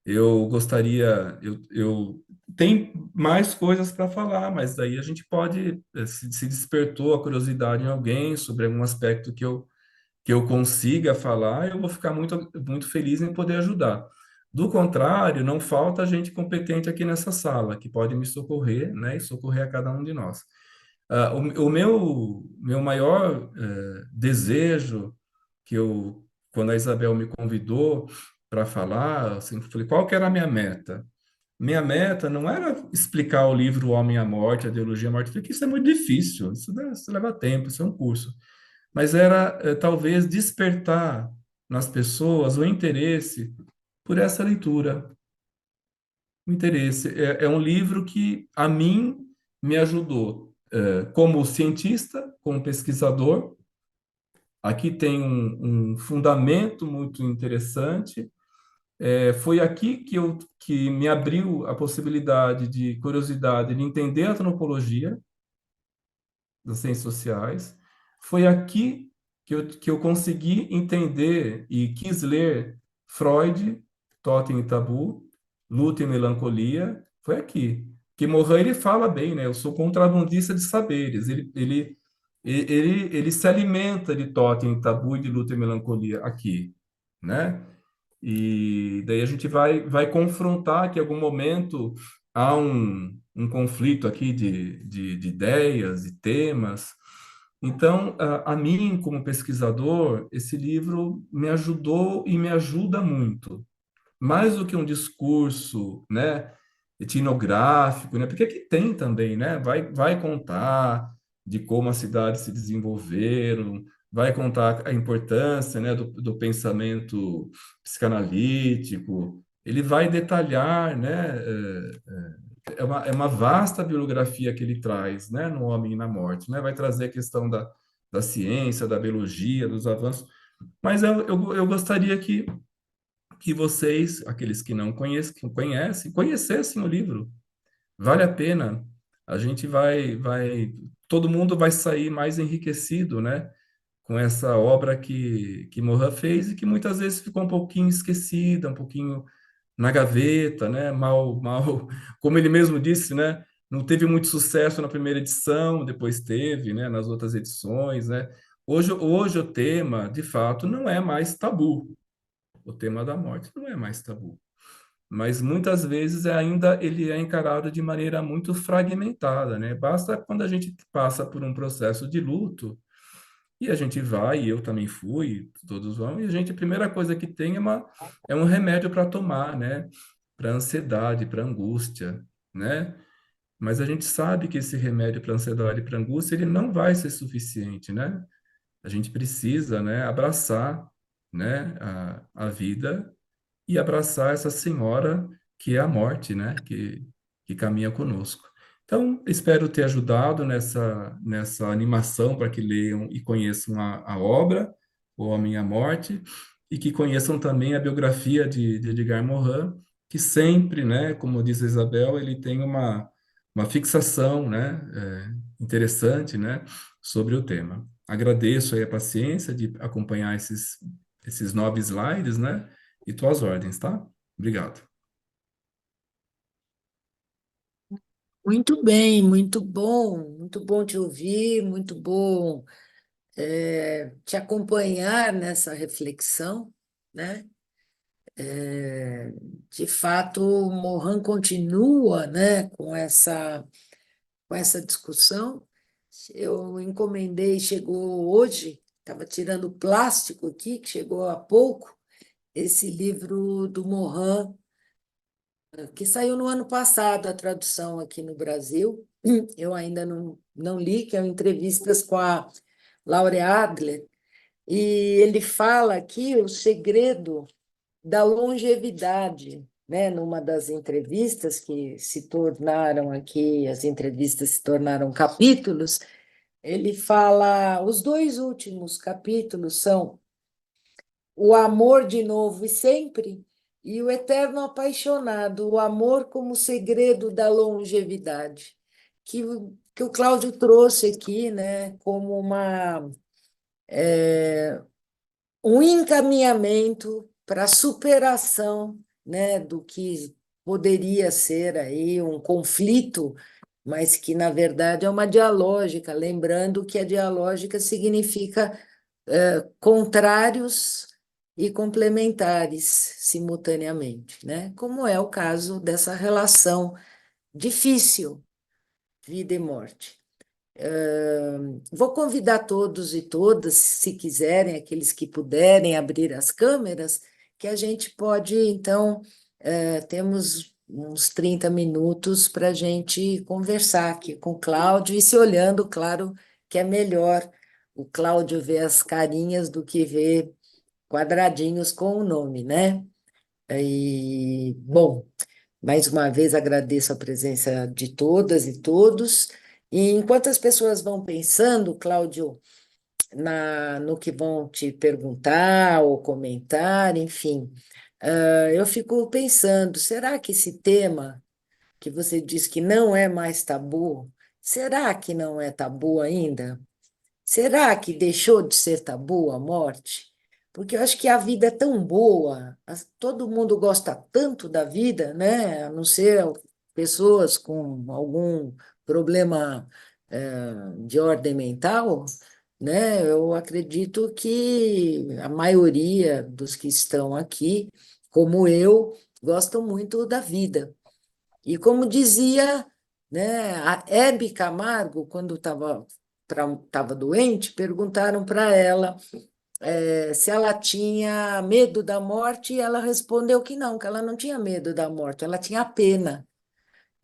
Eu gostaria, eu tem mais coisas para falar, mas daí a gente pode, se despertou a curiosidade em alguém sobre algum aspecto que eu consiga falar, eu vou ficar muito, muito feliz em poder ajudar. Do contrário, não falta gente competente aqui nessa sala, que pode me socorrer, né, e socorrer a cada um de nós. O meu maior desejo, quando a Isabel me convidou para falar, assim, eu falei, qual que era a minha meta? Minha meta não era explicar o livro O Homem e a Morte, a Ideologia e a Morte, porque isso é muito difícil, isso leva tempo, isso é um curso. Mas era, talvez, despertar nas pessoas o interesse por essa leitura. O interesse. É um livro que, a mim, me ajudou, como cientista, como pesquisador. Aqui tem um fundamento muito interessante. Foi aqui que me abriu a possibilidade de curiosidade de entender a antropologia das ciências sociais. Foi aqui que eu consegui entender e quis ler Freud, Totem e Tabu, Luta e Melancolia. Foi aqui. Que Morin, ele fala bem, né? Eu sou contrabandista de saberes. Ele se alimenta de Totem e Tabu e de Luta e Melancolia aqui, né? E daí a gente vai confrontar que em algum momento há um conflito aqui de ideias e temas. Então, a mim, como pesquisador, esse livro me ajudou e me ajuda muito. Mais do que um discurso, né, etnográfico, né, porque aqui tem também, né, vai contar de como as cidades se desenvolveram, vai contar a importância, né, do pensamento psicanalítico, ele vai detalhar, né, é uma vasta bibliografia que ele traz, né, no Homem e na Morte, né, vai trazer a questão da ciência, da biologia, dos avanços, mas eu gostaria que vocês, aqueles que não conhecem, conhecessem o livro. Vale a pena. A gente todo mundo vai sair mais enriquecido, né? Com essa obra que Morin fez e que muitas vezes ficou um pouquinho esquecida, um pouquinho na gaveta, né? Como ele mesmo disse, né? Não teve muito sucesso na primeira edição, depois teve, né? Nas outras edições, né? Hoje o tema, de fato, não é mais tabu. O tema da morte não é mais tabu, mas muitas vezes ainda ele é encarado de maneira muito fragmentada, né? Basta quando a gente passa por um processo de luto e a gente vai, e eu também fui, todos vão, e a primeira coisa que tem é um remédio para tomar, né? Para ansiedade, para angústia, né? Mas a gente sabe que esse remédio para ansiedade e para angústia ele não vai ser suficiente, né? A gente precisa, né, abraçar, né, a vida e abraçar essa senhora que é a morte, né? Que caminha conosco. Então, espero ter ajudado nessa animação para que leiam e conheçam a obra, O Homem e a Morte, e que conheçam também a biografia de Edgar Morin, que sempre, né, como diz a Isabel, ele tem uma fixação, né, interessante, né, sobre o tema. Agradeço aí a paciência de acompanhar esses 9 slides, né? E tuas ordens, tá? Obrigado. Muito bem, muito bom te ouvir, muito bom te acompanhar nessa reflexão, né? De fato, o Morin continua, né, com essa discussão. Eu encomendei, chegou hoje, estava tirando o plástico aqui, que chegou há pouco, esse livro do Morin, que saiu no ano passado, a tradução aqui no Brasil. Eu ainda não li, que é o Entrevistas com a Laura Adler, e ele fala aqui o segredo da longevidade, né? Numa das entrevistas que se tornaram aqui, as entrevistas se tornaram capítulos, ele fala, os dois últimos capítulos são o amor de novo e sempre, e o eterno apaixonado, o amor como segredo da longevidade, que o Cláudio trouxe aqui, né, como um encaminhamento para a superação, né, do que poderia ser aí um conflito, mas que, na verdade, é uma dialógica, lembrando que a dialógica significa contrários e complementares simultaneamente, né? Como é o caso dessa relação difícil, vida e morte. Vou convidar todos e todas, se quiserem, aqueles que puderem abrir as câmeras, que a gente pode, então, temos uns 30 minutos para a gente conversar aqui com o Cláudio e se olhando, claro, que é melhor o Cláudio ver as carinhas do que ver quadradinhos com o nome, né? E, bom, mais uma vez agradeço a presença de todas e todos. E enquanto as pessoas vão pensando, Cláudio, no que vão te perguntar ou comentar, enfim, eu fico pensando, será que esse tema que você diz que não é mais tabu, será que não é tabu ainda? Será que deixou de ser tabu a morte? Porque eu acho que a vida é tão boa, todo mundo gosta tanto da vida, né? A não ser pessoas com algum problema, de ordem mental, né? Eu acredito que a maioria dos que estão aqui, como eu, gostam muito da vida. E como dizia, né, a Hebe Camargo, quando estava doente, perguntaram para ela se ela tinha medo da morte, e ela respondeu que ela não tinha medo da morte, ela tinha pena.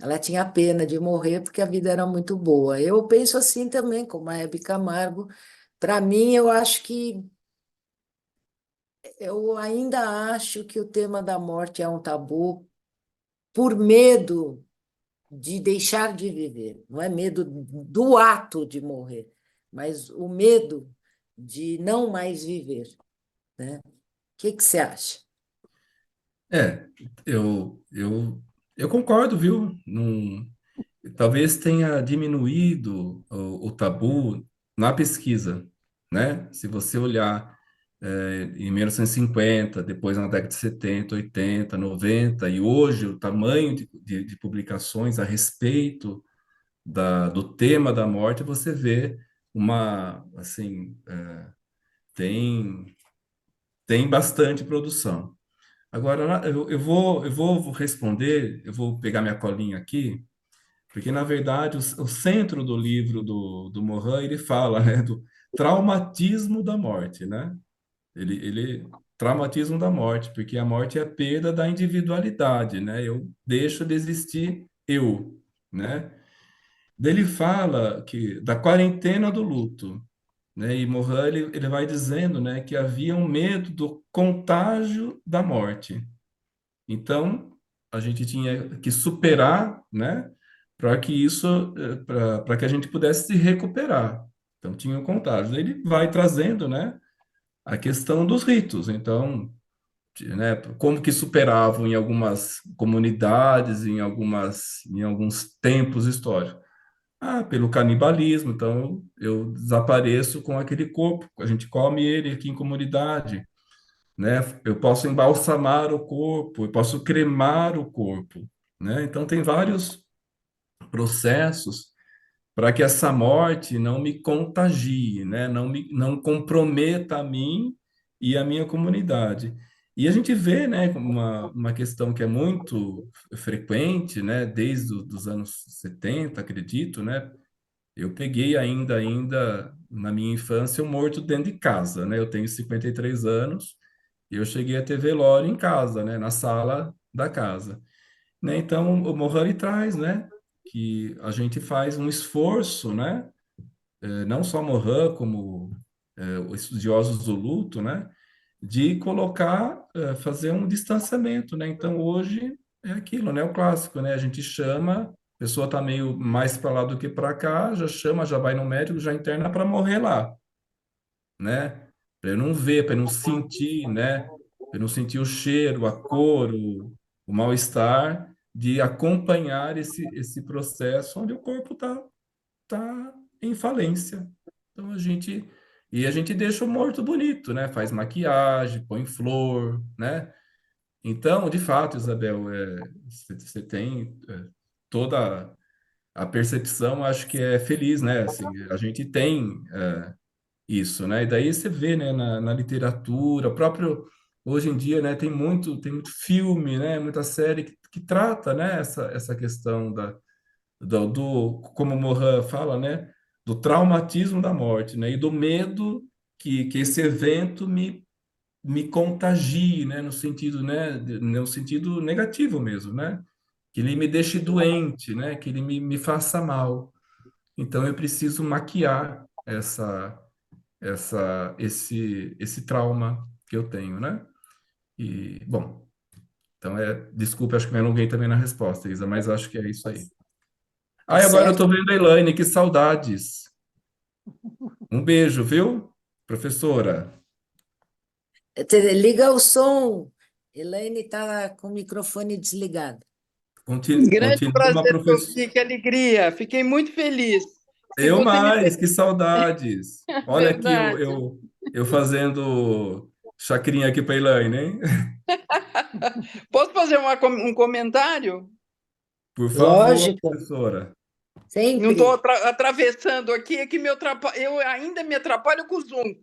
Ela tinha pena de morrer porque a vida era muito boa. Eu penso assim também, como a Hebe Camargo. Para mim, eu ainda acho que o tema da morte é um tabu por medo de deixar de viver, não é medo do ato de morrer, mas o medo de não mais viver, né? O que você acha? É, eu concordo, viu? Não, talvez tenha diminuído o tabu na pesquisa, né? Se você olhar em 1950, depois na década de 70, 80, 90, e hoje o tamanho de publicações a respeito do tema da morte, você vê assim, tem, tem bastante produção. Agora, eu vou responder, eu vou pegar minha colinha aqui, porque, na verdade, o centro do livro do Morin, ele fala, né, do traumatismo da morte, né? Traumatismo da morte, porque a morte é a perda da individualidade, né? Eu deixo de existir eu, né? Daí ele fala que da quarentena do luto, né? E Morin, ele vai dizendo, né, que havia um medo do contágio da morte. Então, a gente tinha que superar, né, para que para que a gente pudesse se recuperar. Então, tinha o contágio. Ele vai trazendo, né, a questão dos ritos. Então, né, como que superavam em algumas comunidades, em alguns tempos históricos. Ah, pelo canibalismo. Então, eu desapareço com aquele corpo. A gente come ele aqui em comunidade, né? Eu posso embalsamar o corpo, eu posso cremar o corpo, né? Então tem vários processos para que essa morte não me contagie, né? Não comprometa a mim e a minha comunidade. E a gente vê, né, uma questão que é muito frequente, né, desde os anos 70, acredito, né? Eu peguei ainda na minha infância o morto dentro de casa, né? Eu tenho 53 anos e eu cheguei a ter velório em casa, né? Na sala da casa, né? Então, o Mohani traz, né? Que a gente faz um esforço, né? Não só Mohan, como os estudiosos do luto, né? de colocar, fazer um distanciamento, né? Então, hoje é aquilo, né? O clássico, né? A gente chama, a pessoa está meio mais para lá do que para cá, já chama, já vai no médico, já interna para morrer lá, né? Para eu não ver, para eu não sentir, né? Para eu não sentir o cheiro, a cor, o mal-estar de acompanhar esse processo onde o corpo tá em falência. Então a gente deixa o morto bonito, né? Faz maquiagem, põe flor, né? Então, de fato, Isabel, você tem toda a percepção, acho que é feliz, né? Assim, a gente tem isso, né? E daí você vê, né, na literatura, hoje em dia, né, tem muito filme, né, muita série que trata, né, essa questão como o Mohan fala, né, do traumatismo da morte, né, e do medo que esse evento me contagie, né, no sentido negativo mesmo, né, que ele me deixe doente, né, que ele me faça mal. Então eu preciso maquiar esse trauma que eu tenho, né? E, bom, então desculpa, acho que me alonguei também na resposta, Isa, mas acho que é isso aí. Tá Ah, e agora eu tô certo? vendo a Elaine, que saudades. Um beijo, viu, professora? Liga o som. Elaine está com o microfone desligado. Grande Continua uma prazer te professora. ouvir, que alegria. Fiquei muito feliz. Se Eu você me mais, que saudades. Olha aqui verdade. eu fazendo chacrinha aqui para Elaine, hein? Posso fazer um comentário? Por favor, Lógico, professora. Não estou sempre. atravessando aqui, é que eu ainda me atrapalho com o Zoom.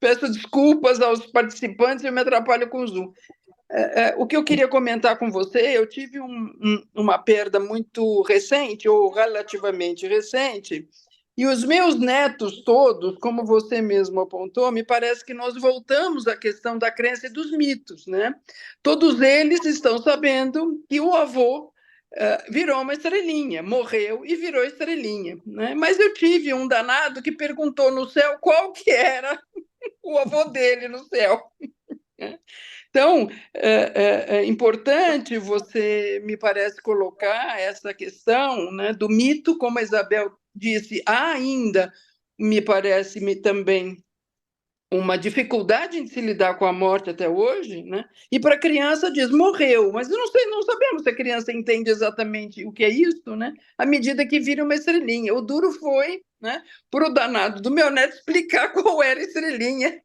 Peço desculpas aos participantes, eu me atrapalho com o Zoom. O que eu queria comentar com você, eu tive uma perda muito recente, ou relativamente recente, e os meus netos todos, como você mesmo apontou, me parece que nós voltamos à questão da crença e dos mitos, né? Todos eles estão sabendo que o avô virou uma estrelinha, morreu e virou estrelinha, né? Mas eu tive um danado que perguntou no céu qual que era o avô dele no céu. Então, é importante você, me parece, colocar essa questão, né, do mito, como a Isabel disse, há ainda, me parece -me também, uma dificuldade em se lidar com a morte até hoje, né? E para a criança diz, morreu, mas eu não sei, não sabemos se a criança entende exatamente o que é isso, né? À medida que vira uma estrelinha. O duro foi, né, para o danado do meu neto explicar qual era a estrelinha,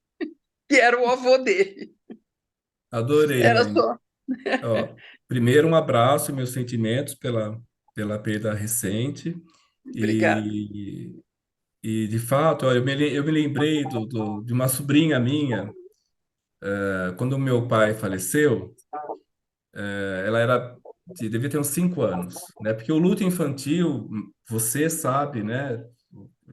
que era o avô dele. Adorei, Era Elaine. só. Ó, primeiro, um abraço, meus sentimentos pela perda recente. Obrigada. E, de fato, ó, eu me lembrei de uma sobrinha minha, quando o meu pai faleceu, ela devia ter uns 5 anos, né? Porque o luto infantil, você sabe, né?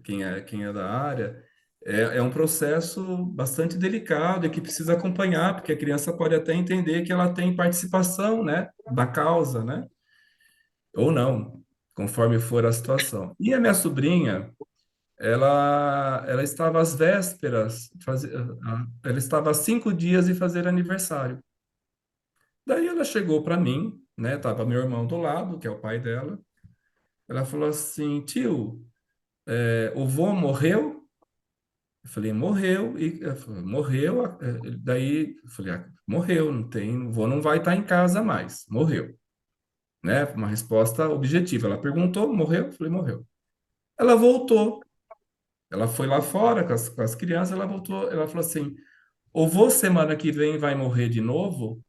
Quem é da área, é um processo bastante delicado e que precisa acompanhar, porque a criança pode até entender que ela tem participação, né? Da causa, né? Ou não, conforme for a situação. E a minha sobrinha, ela estava às vésperas, ela estava há 5 dias de fazer aniversário. Daí ela chegou para mim, né? Tava meu irmão do lado, que é o pai dela. Ela falou assim, tio, o vô morreu? Eu falei, morreu. E ela falou, morreu. Daí eu falei, morreu, não tem, o vô não vai estar em casa mais, morreu, né? Uma resposta objetiva. Ela perguntou, morreu? Eu falei, morreu. Ela voltou. Ela foi lá fora com as crianças, ela voltou, ela falou assim: o vô semana que vem vai morrer de novo?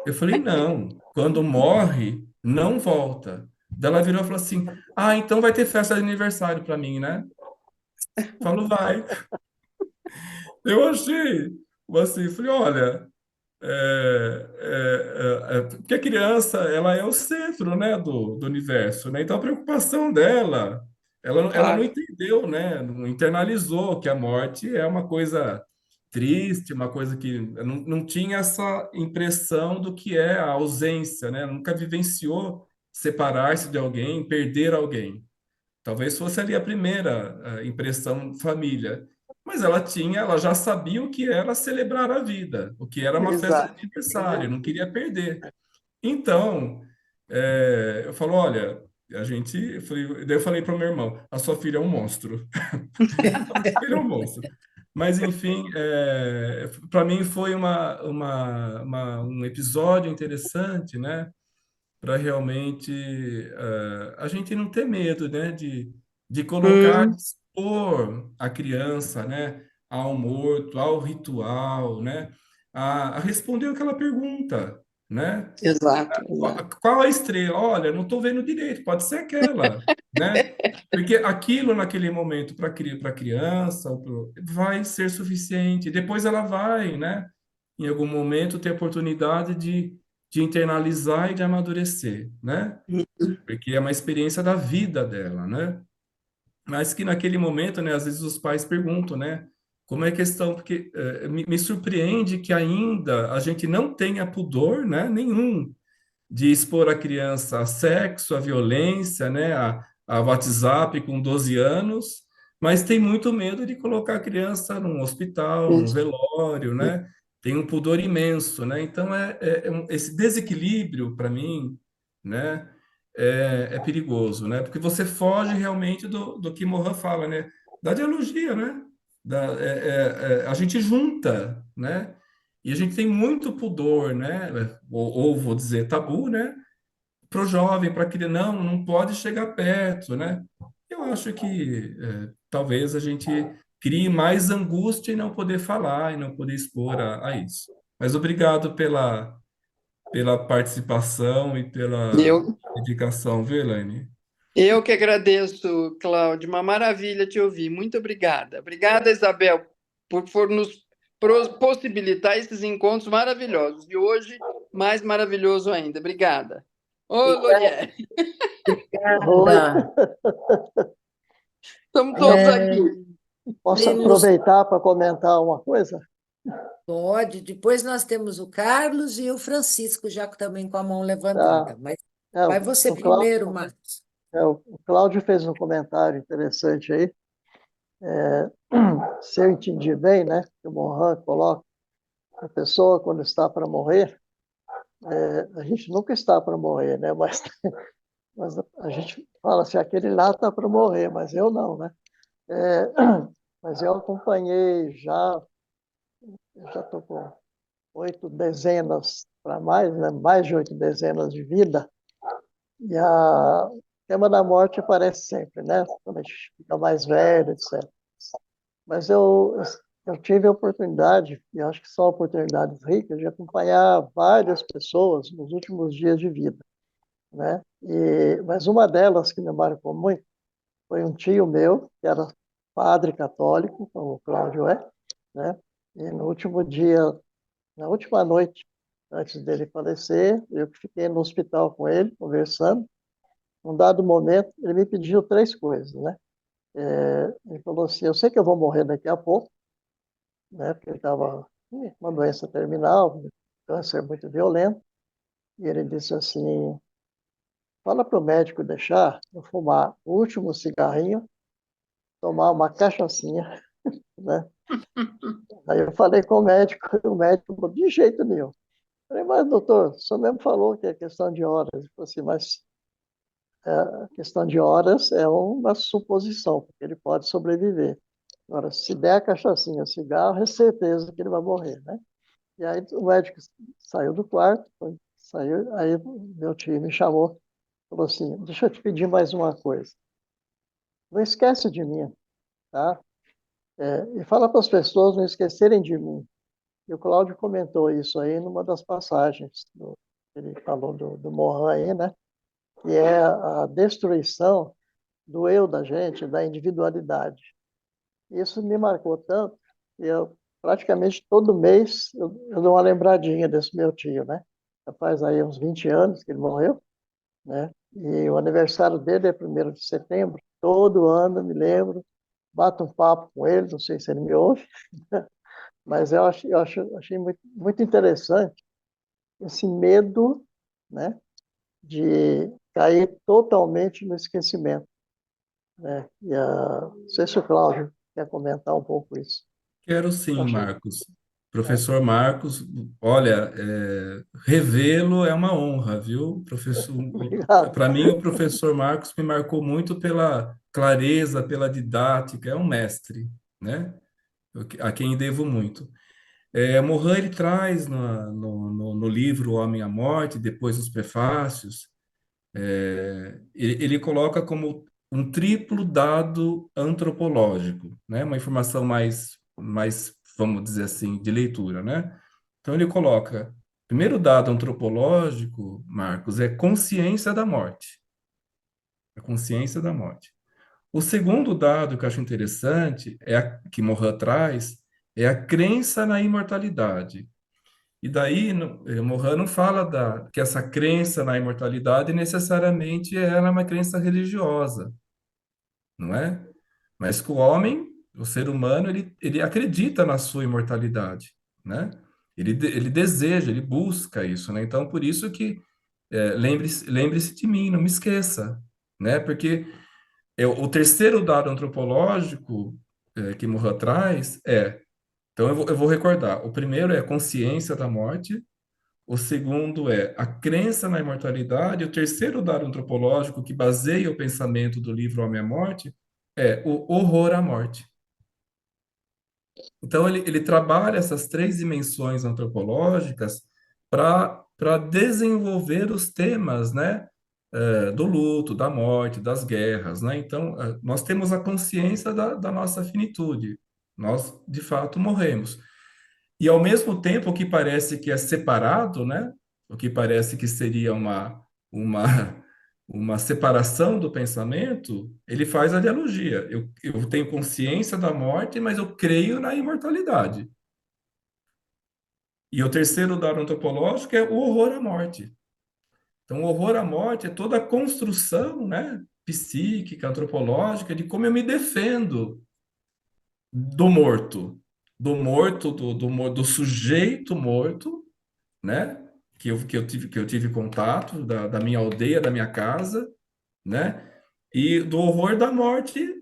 Eu falei: não, quando morre, não volta. Daí ela virou e falou assim: ah, então vai ter festa de aniversário para mim, né? Falou, vai. Eu achei, assim, falei: olha, porque a criança, ela é o centro, né, do universo, né? Então a preocupação dela, ela não Claro. entendeu, né? Não internalizou que a morte é uma coisa triste, uma coisa que não tinha essa impressão do que é a ausência, né? Nunca vivenciou separar-se de alguém, perder alguém. Talvez fosse ali a primeira impressão família. mas ela já sabia o que era celebrar a vida, o que era uma festa de Exato. aniversário, não queria perder. Então, eu falo, olha, daí eu falei para o meu irmão, a sua filha é um monstro. Ele é um monstro. Mas, enfim, para mim foi um episódio interessante, né? Para realmente a gente não ter medo, né? De colocar, Hum, expor a criança, né? Ao morto, ao ritual, né? A responder aquela pergunta, né? exato, exato. Qual a estrela? Olha, não estou vendo direito, pode ser aquela, né? Porque aquilo naquele momento para a criança vai ser suficiente. Depois ela vai, né? Em algum momento ter a oportunidade de internalizar e de amadurecer, né? Porque é uma experiência da vida dela, né? Mas que naquele momento, né? Às vezes os pais perguntam, né? Como é a questão? Porque me surpreende que ainda a gente não tenha pudor, né? Nenhum de expor a criança a sexo, a violência, né, a WhatsApp com 12 anos, mas tem muito medo de colocar a criança num hospital, num Isso. velório, né? Tem um pudor imenso, né? Então esse desequilíbrio para mim, né, é perigoso, né? Porque você foge realmente do que Mohan fala, né? Da dialogia, né? A gente junta, né? E a gente tem muito pudor, né? Ou vou dizer tabu, né? Para o jovem, para que não pode chegar perto, né? Eu acho que talvez a gente crie mais angústia em não poder falar e não poder expor a isso. Mas obrigado pela participação e pela Eu, dedicação, viu, Elaine? eu que agradeço, Cláudio. Uma maravilha te ouvir. Muito obrigada. Obrigada, Isabel, por nos possibilitar esses encontros maravilhosos. E hoje, mais maravilhoso ainda. Obrigada. Ô, Lorier, Oi, Obrigada. estamos todos É, aqui. posso temos, aproveitar para comentar uma coisa? pode, depois nós temos o Carlos e o Francisco, já também com a mão Tá. levantada. Mas É, vai você o Cláudio, primeiro, Marcos. o Cláudio fez um comentário interessante aí. É, se eu entendi bem, né, que o Mohan coloca, a pessoa quando está para morrer, a gente nunca está para morrer, né, mas a gente fala assim, aquele lá está para morrer, mas eu não, né? É, mas eu acompanhei eu já estou com 8 dezenas para mais, né, mais de 8 dezenas de vida, e o tema da morte aparece sempre, né, quando a gente fica mais velho, etc. Mas eu tive a oportunidade, e acho que são oportunidades ricas, de acompanhar várias pessoas nos últimos dias de vida, né? Mas uma delas que me marcou muito foi um tio meu, que era padre católico, como o Cláudio é, né? E no último dia, na última noite, antes dele falecer, eu que fiquei no hospital com ele, conversando. Num dado momento, ele me pediu 3 coisas, né? Ele falou assim: eu sei que eu vou morrer daqui a pouco, né? Porque ele estava com uma doença terminal, câncer muito violento. E ele disse assim: fala para o médico deixar eu fumar o último cigarrinho, tomar uma cachaçinha, né? Aí eu falei com o médico, e o médico falou: de jeito nenhum. Eu falei: mas doutor, o senhor mesmo falou que é questão de horas. Ele falou assim: mas a questão de horas é uma suposição, porque ele pode sobreviver. Agora, se der a cachaçinha, o cigarro, é certeza que ele vai morrer, né? E aí o médico saiu do quarto, saiu, aí meu tio me chamou, falou assim: deixa eu te pedir mais uma coisa. Não esquece de mim, tá? E fala para as pessoas não esquecerem de mim. E o Cláudio comentou isso aí numa das passagens, ele falou do Mohan aí, né? Que é a destruição do eu da gente, da individualidade. Isso me marcou tanto, que eu praticamente todo mês eu dou uma lembradinha desse meu tio, né? Já faz aí uns 20 anos que ele morreu, né? E o aniversário dele é 1º de setembro. Todo ano eu me lembro, bato um papo com ele, não sei se ele me ouve, mas achei muito, muito interessante esse medo, né, de cair totalmente no esquecimento, né? Não sei se o Cláudio quer comentar um pouco isso. Quero sim, Achei. Marcos. Professor Marcos, olha, revê-lo é uma honra, viu? Professor, Obrigado. para mim, o professor Marcos me marcou muito pela clareza, pela didática, é um mestre, né? A quem devo muito. Morin, ele traz no livro O Homem e a Morte, depois os prefácios, ele coloca como um triplo dado antropológico, né? Uma informação mais, vamos dizer assim, de leitura, né? Então ele coloca, primeiro dado antropológico, Marcos, é consciência da morte. A consciência da morte. O segundo dado que eu acho interessante, que Morin traz, é a crença na imortalidade. E daí, Morin não fala que essa crença na imortalidade necessariamente ela é uma crença religiosa, não é? Mas que o homem, o ser humano, ele acredita na sua imortalidade, né? Ele deseja, ele busca isso, né? Então, por isso que lembre-se de mim, não me esqueça, né? Porque o terceiro dado antropológico que Morin traz então eu vou recordar. O primeiro é a consciência da morte. O segundo é a crença na imortalidade. O terceiro dado antropológico que baseia o pensamento do livro Homem à Morte é o horror à morte. Então, ele trabalha essas três dimensões antropológicas para desenvolver os temas, né, do luto, da morte, das guerras, né? Então, nós temos a consciência da nossa finitude. Nós, de fato, morremos. E ao mesmo tempo, o que parece que é separado, né? O que parece que seria uma, uma separação do pensamento, ele faz a dialogia. Eu tenho consciência da morte, mas eu creio na imortalidade. E o terceiro dado antropológico é o horror à morte. Então, o horror à morte é toda a construção, né, psíquica, antropológica, de como eu me defendo do morto, do sujeito morto, né? Que eu tive contato da minha aldeia, da minha casa, né? E do horror da morte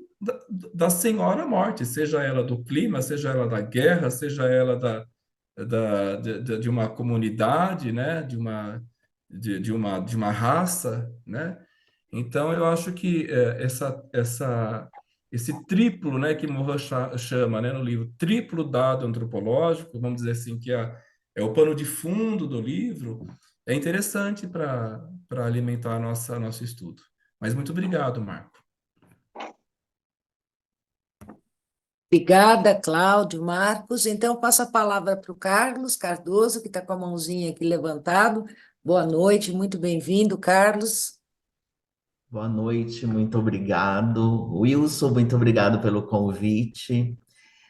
da senhora morte, seja ela do clima, seja ela da guerra, seja ela de uma comunidade, né? De uma raça, né? Então eu acho que esse triplo, né, que Morin chama, né, no livro, triplo dado antropológico, vamos dizer assim, que é o pano de fundo do livro, é interessante para alimentar nosso estudo. Mas muito obrigado, Marco. Obrigada, Cláudio, Marcos. Então, eu passo a palavra para o Carlos Cardoso, que está com a mãozinha aqui levantado. Boa noite, muito bem-vindo, Carlos. Boa noite, muito obrigado. Wilson, muito obrigado pelo convite.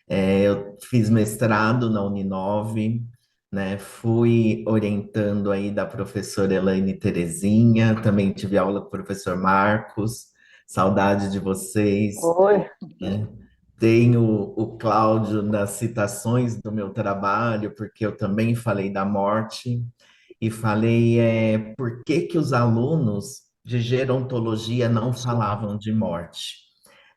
Eu fiz mestrado na Uninove, né? Fui orientando aí da professora Elaine Terezinha, também tive aula com o professor Marcos, saudade de vocês, Oi. né? Tenho o Cláudio nas citações do meu trabalho, porque eu também falei da morte e falei por que que os alunos de gerontologia não falavam de morte,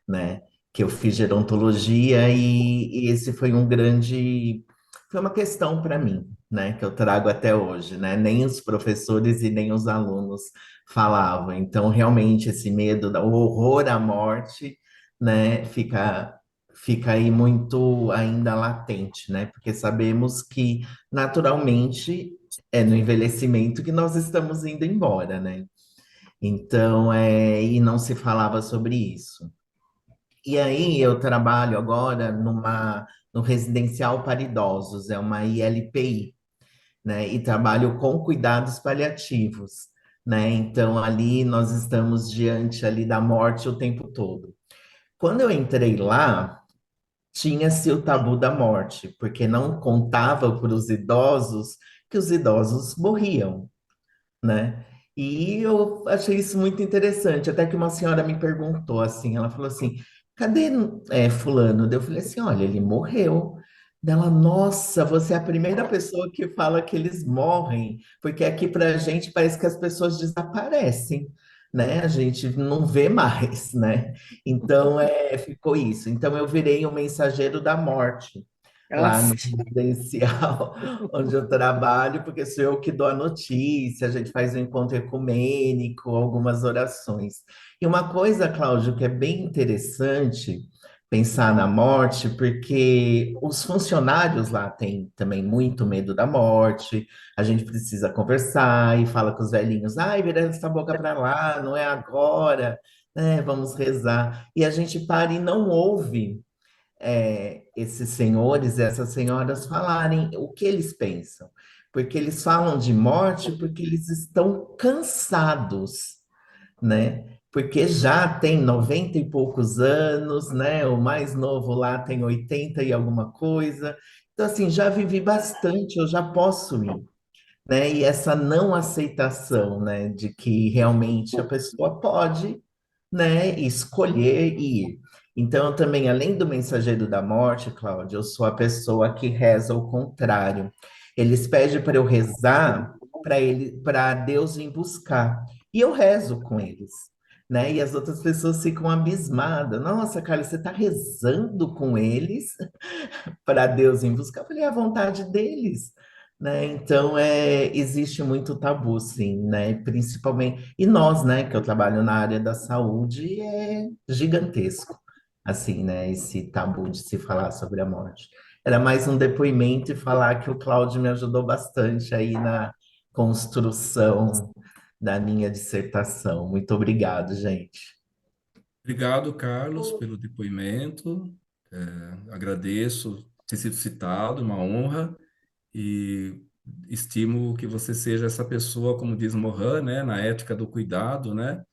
né? Que eu fiz gerontologia e esse foi uma questão para mim, né? Que eu trago até hoje, né? Nem os professores e nem os alunos falavam. Então, realmente, esse medo, o horror à morte, né? Fica aí muito ainda latente, né? Porque sabemos que, naturalmente, é no envelhecimento que nós estamos indo embora, né? Então, e não se falava sobre isso. E aí eu trabalho agora no residencial para idosos, é uma ILPI, né? E trabalho com cuidados paliativos, né? Então ali nós estamos diante ali da morte o tempo todo. Quando eu entrei lá, tinha-se o tabu da morte, porque não contava para os idosos que os idosos morriam, né? E eu achei isso muito interessante, até que uma senhora me perguntou assim, ela falou assim, cadê fulano? Daí eu falei assim, olha, ele morreu. Dela, nossa, você é a primeira pessoa que fala que eles morrem, porque aqui pra gente parece que as pessoas desaparecem, né? A gente não vê mais, né? Então, ficou isso. Então, eu virei o mensageiro da morte lá Aff, no residencial onde eu trabalho, porque sou eu que dou a notícia, a gente faz um encontro ecumênico, algumas orações. E uma coisa, Cláudio, que é bem interessante pensar na morte, porque os funcionários lá têm também muito medo da morte, a gente precisa conversar e fala com os velhinhos, ai, vira essa boca para lá, não é agora, né? Vamos rezar. E a gente para e não ouve esses senhores e essas senhoras falarem o que eles pensam. Porque eles falam de morte porque eles estão cansados, né? Porque já tem 90 e poucos anos, né? O mais novo lá tem 80 e alguma coisa. Então, assim, já vivi bastante, eu já posso ir, né? E essa não aceitação, né, de que realmente a pessoa pode, né, escolher ir. Então, eu também, além do mensageiro da morte, Cláudia, eu sou a pessoa que reza o contrário. Eles pedem para eu rezar para Deus vir buscar. E eu rezo com eles. Né? E as outras pessoas ficam abismadas. Nossa, Carla, você está rezando com eles para Deus vir buscar? Eu falei, é a vontade deles, né? Então, existe muito tabu, sim, né? Principalmente, e nós, né, que eu trabalho na área da saúde, é gigantesco, assim, né? Esse tabu de se falar sobre a morte. Era mais um depoimento e falar que o Cláudio me ajudou bastante aí na construção da minha dissertação. Muito obrigado, gente. Obrigado, Carlos, pelo depoimento. Agradeço ter sido citado, uma honra, e estimo que você seja essa pessoa, como diz Morin, né, na ética do cuidado, né,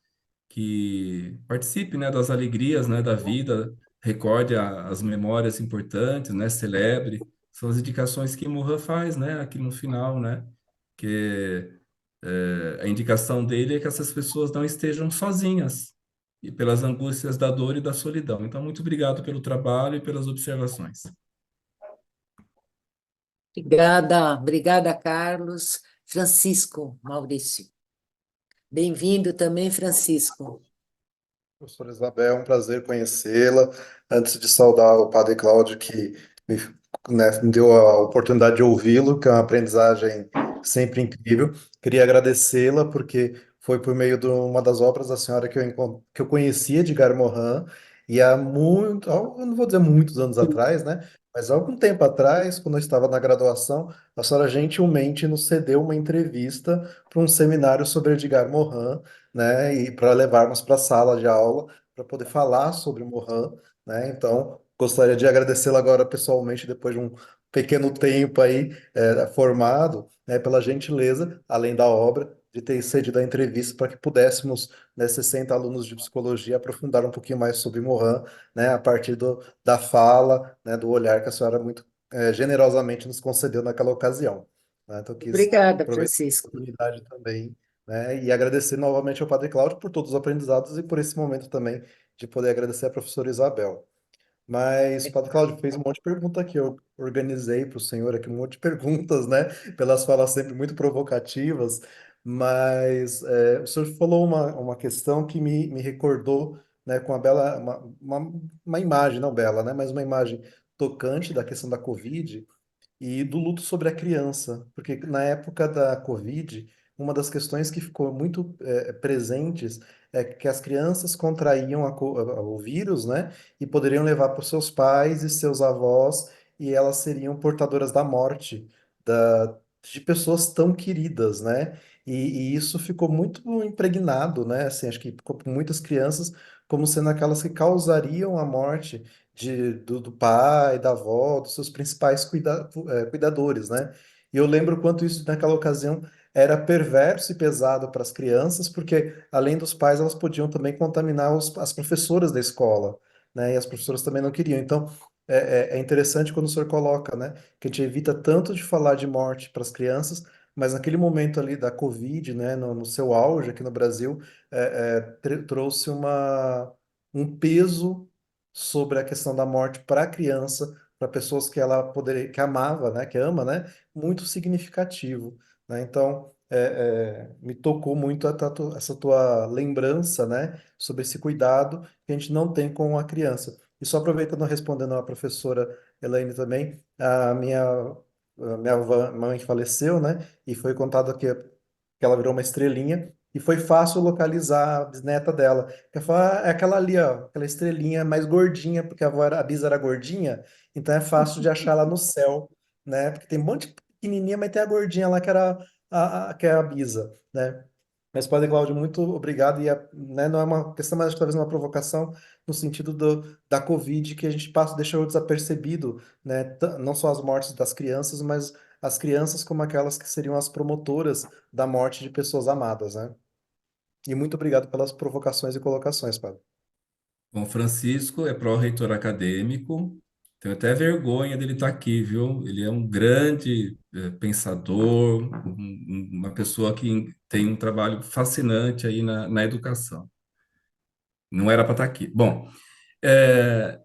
que participe, né, das alegrias, né, da vida, recorde as memórias importantes, né, celebre. São as indicações que Morin faz, né, aqui no final, né, que a indicação dele é que essas pessoas não estejam sozinhas e pelas angústias da dor e da solidão. Então, muito obrigado pelo trabalho e pelas observações. obrigada, Carlos. Francisco, Maurício. Bem-vindo também, Francisco. Professora Isabel, é um prazer conhecê-la. Antes de saudar o Padre Cláudio, que me, me deu a oportunidade de ouvi-lo, que é uma aprendizagem sempre incrível. Queria agradecê-la, porque foi por meio de uma das obras da senhora que eu conhecia de Morin, e há muito, eu não vou dizer muitos anos atrás, né? Mas há algum tempo atrás, quando eu estava na graduação, a senhora gentilmente nos cedeu uma entrevista para um seminário sobre Edgar Morin, né, e para levarmos para a sala de aula para poder falar sobre o Mohan, né? Então, gostaria de agradecê-lo agora pessoalmente, depois de um pequeno tempo aí formado, né, pela gentileza, além da obra, de ter cedido a entrevista para que pudéssemos, né, 60 alunos de psicologia, aprofundar um pouquinho mais sobre Mohan, né, a partir da fala, né, do olhar que a senhora muito generosamente nos concedeu naquela ocasião. Né? Então, quis Obrigada, aproveitar a Francisco. oportunidade também, né? E agradecer novamente ao Padre Cláudio por todos os aprendizados e por esse momento também de poder agradecer à professora Isabel. Mas o Padre Cláudio fez um monte de pergunta aqui, eu organizei para o senhor aqui um monte de perguntas, né? Pelas falas sempre muito provocativas, mas o senhor falou uma questão que me recordou, né, com uma imagem, não bela, né? Mas uma imagem tocante da questão da Covid e do luto sobre a criança, porque na época da Covid, uma das questões que ficou muito presentes é que as crianças contraíam o vírus, né, e poderiam levar para os seus pais e seus avós, e elas seriam portadoras da morte de pessoas tão queridas, né? E isso ficou muito impregnado, né? Assim, acho que ficou por muitas crianças como sendo aquelas que causariam a morte do pai, da avó, dos seus principais cuidadores, né? E eu lembro quanto isso naquela ocasião era perverso e pesado para as crianças, porque além dos pais, elas podiam também contaminar as professoras da escola, né? E as professoras também não queriam. Então, é interessante quando o senhor coloca, né? Que a gente evita tanto de falar de morte para as crianças, mas naquele momento ali da Covid, né? No seu auge aqui no Brasil, trouxe um peso sobre a questão da morte para a criança, para pessoas que ela poderia, que amava, né, que ama, né, muito significativo, né? Então, me tocou muito essa tua lembrança, né, sobre esse cuidado que a gente não tem com a criança. E só aproveitando, respondendo a professora Elaine também, mãe faleceu, né, e foi contado que ela virou uma estrelinha, e foi fácil localizar a bisneta dela. Que ela falou, é aquela ali, ó, aquela estrelinha mais gordinha, porque a bisa era gordinha, então é fácil de achar lá no céu, né? Porque tem um monte de pequenininha, mas tem a gordinha lá que era que é a bisa, né? Mas, Padre Cláudio, muito obrigado. Né, não é uma questão, mas talvez uma provocação no sentido da Covid, que a gente deixou desapercebido, né? Não só as mortes das crianças, mas as crianças como aquelas que seriam as promotoras da morte de pessoas amadas, né? E muito obrigado pelas provocações e colocações, Padre. Bom, Francisco é pró-reitor acadêmico, tenho até vergonha dele estar aqui, viu? Ele é um grande pensador, uma pessoa que tem um trabalho fascinante aí na educação. Não era para estar aqui. Bom, é,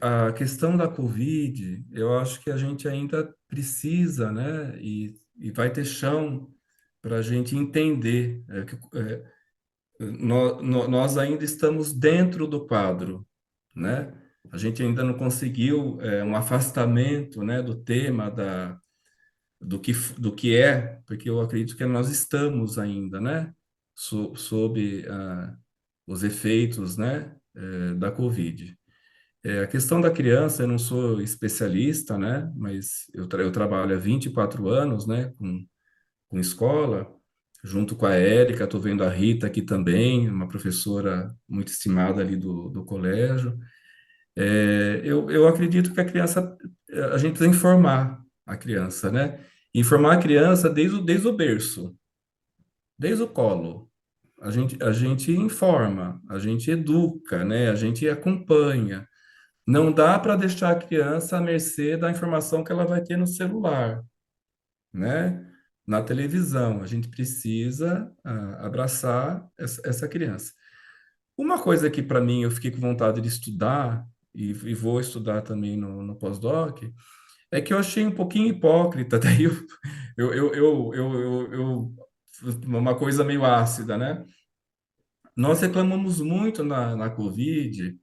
a questão da Covid, eu acho que a gente ainda precisa, né? E vai ter chão para a gente entender nós ainda estamos dentro do quadro, né? A gente ainda não conseguiu um afastamento, né, do tema do que é, porque eu acredito que nós estamos ainda, né, sob os efeitos, né, da Covid. A questão da criança, eu não sou especialista, né, mas eu trabalho há 24 anos, né, com escola, junto com a Érica, estou vendo a Rita aqui também, uma professora muito estimada ali do colégio. Eu acredito que a criança, a gente precisa informar a criança, né? Informar a criança desde o berço, desde o colo. A gente informa, a gente educa, né? A gente acompanha. Não dá para deixar a criança à mercê da informação que ela vai ter no celular, né? Na televisão. A gente precisa abraçar essa criança. Uma coisa que, para mim, eu fiquei com vontade de estudar, e vou estudar também no pós-doc, é que eu achei um pouquinho hipócrita, daí uma coisa meio ácida, né? Nós reclamamos muito na Covid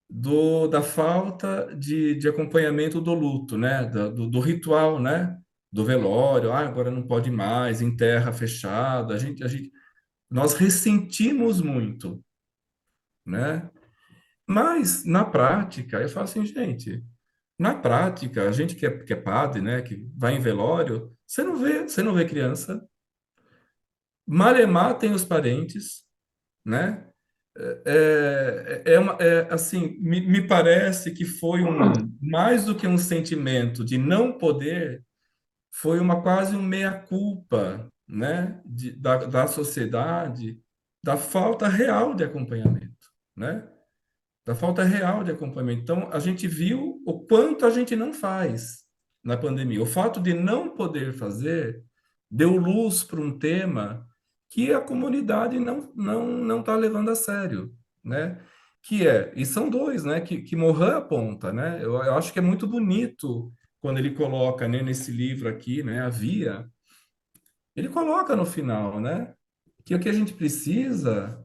da falta de acompanhamento do luto, né? Do ritual, né? Do velório, agora não pode mais, em terra fechada. Nós ressentimos muito, né? Mas, na prática, eu falo assim, gente, na prática, a gente que é padre, né? Que vai em velório, você não vê criança. Malemar tem os parentes, né? Assim, me parece que foi mais do que um sentimento de não poder, foi quase um meia-culpa, né, da sociedade, da falta real de acompanhamento, né? Da falta real de acompanhamento. Então, a gente viu o quanto a gente não faz na pandemia. O fato de não poder fazer deu luz para um tema que a comunidade não está levando a sério, né? E são dois, né? Que Morin aponta, né? Eu acho que é muito bonito quando ele coloca, né, nesse livro aqui, né, a Via, ele coloca no final, né, que o que a gente precisa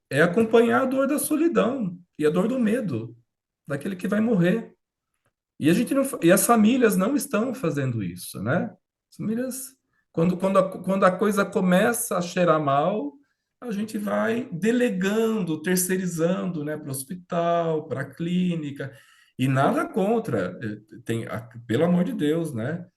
é acompanhar a dor da solidão e a dor do medo daquele que vai morrer. E a gente não, e as famílias não estão fazendo isso, né? As famílias, quando a coisa começa a cheirar mal, a gente vai delegando, terceirizando, né, para o hospital, para a clínica, e nada contra, pelo amor de Deus, né?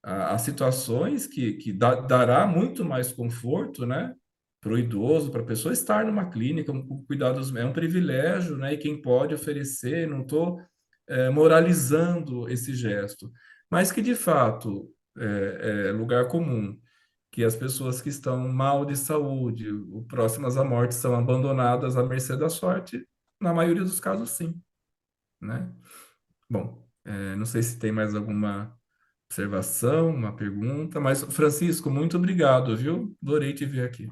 Há situações que dará muito mais conforto, né, para o idoso, para a pessoa estar numa clínica, com cuidados, é um privilégio, né, e quem pode oferecer, não estou moralizando esse gesto, mas que de fato é lugar comum, que as pessoas que estão mal de saúde, próximas à morte, são abandonadas à mercê da sorte, na maioria dos casos, sim, né? Bom, não sei se tem mais alguma observação, uma pergunta, mas Francisco, muito obrigado, viu? Adorei te ver aqui.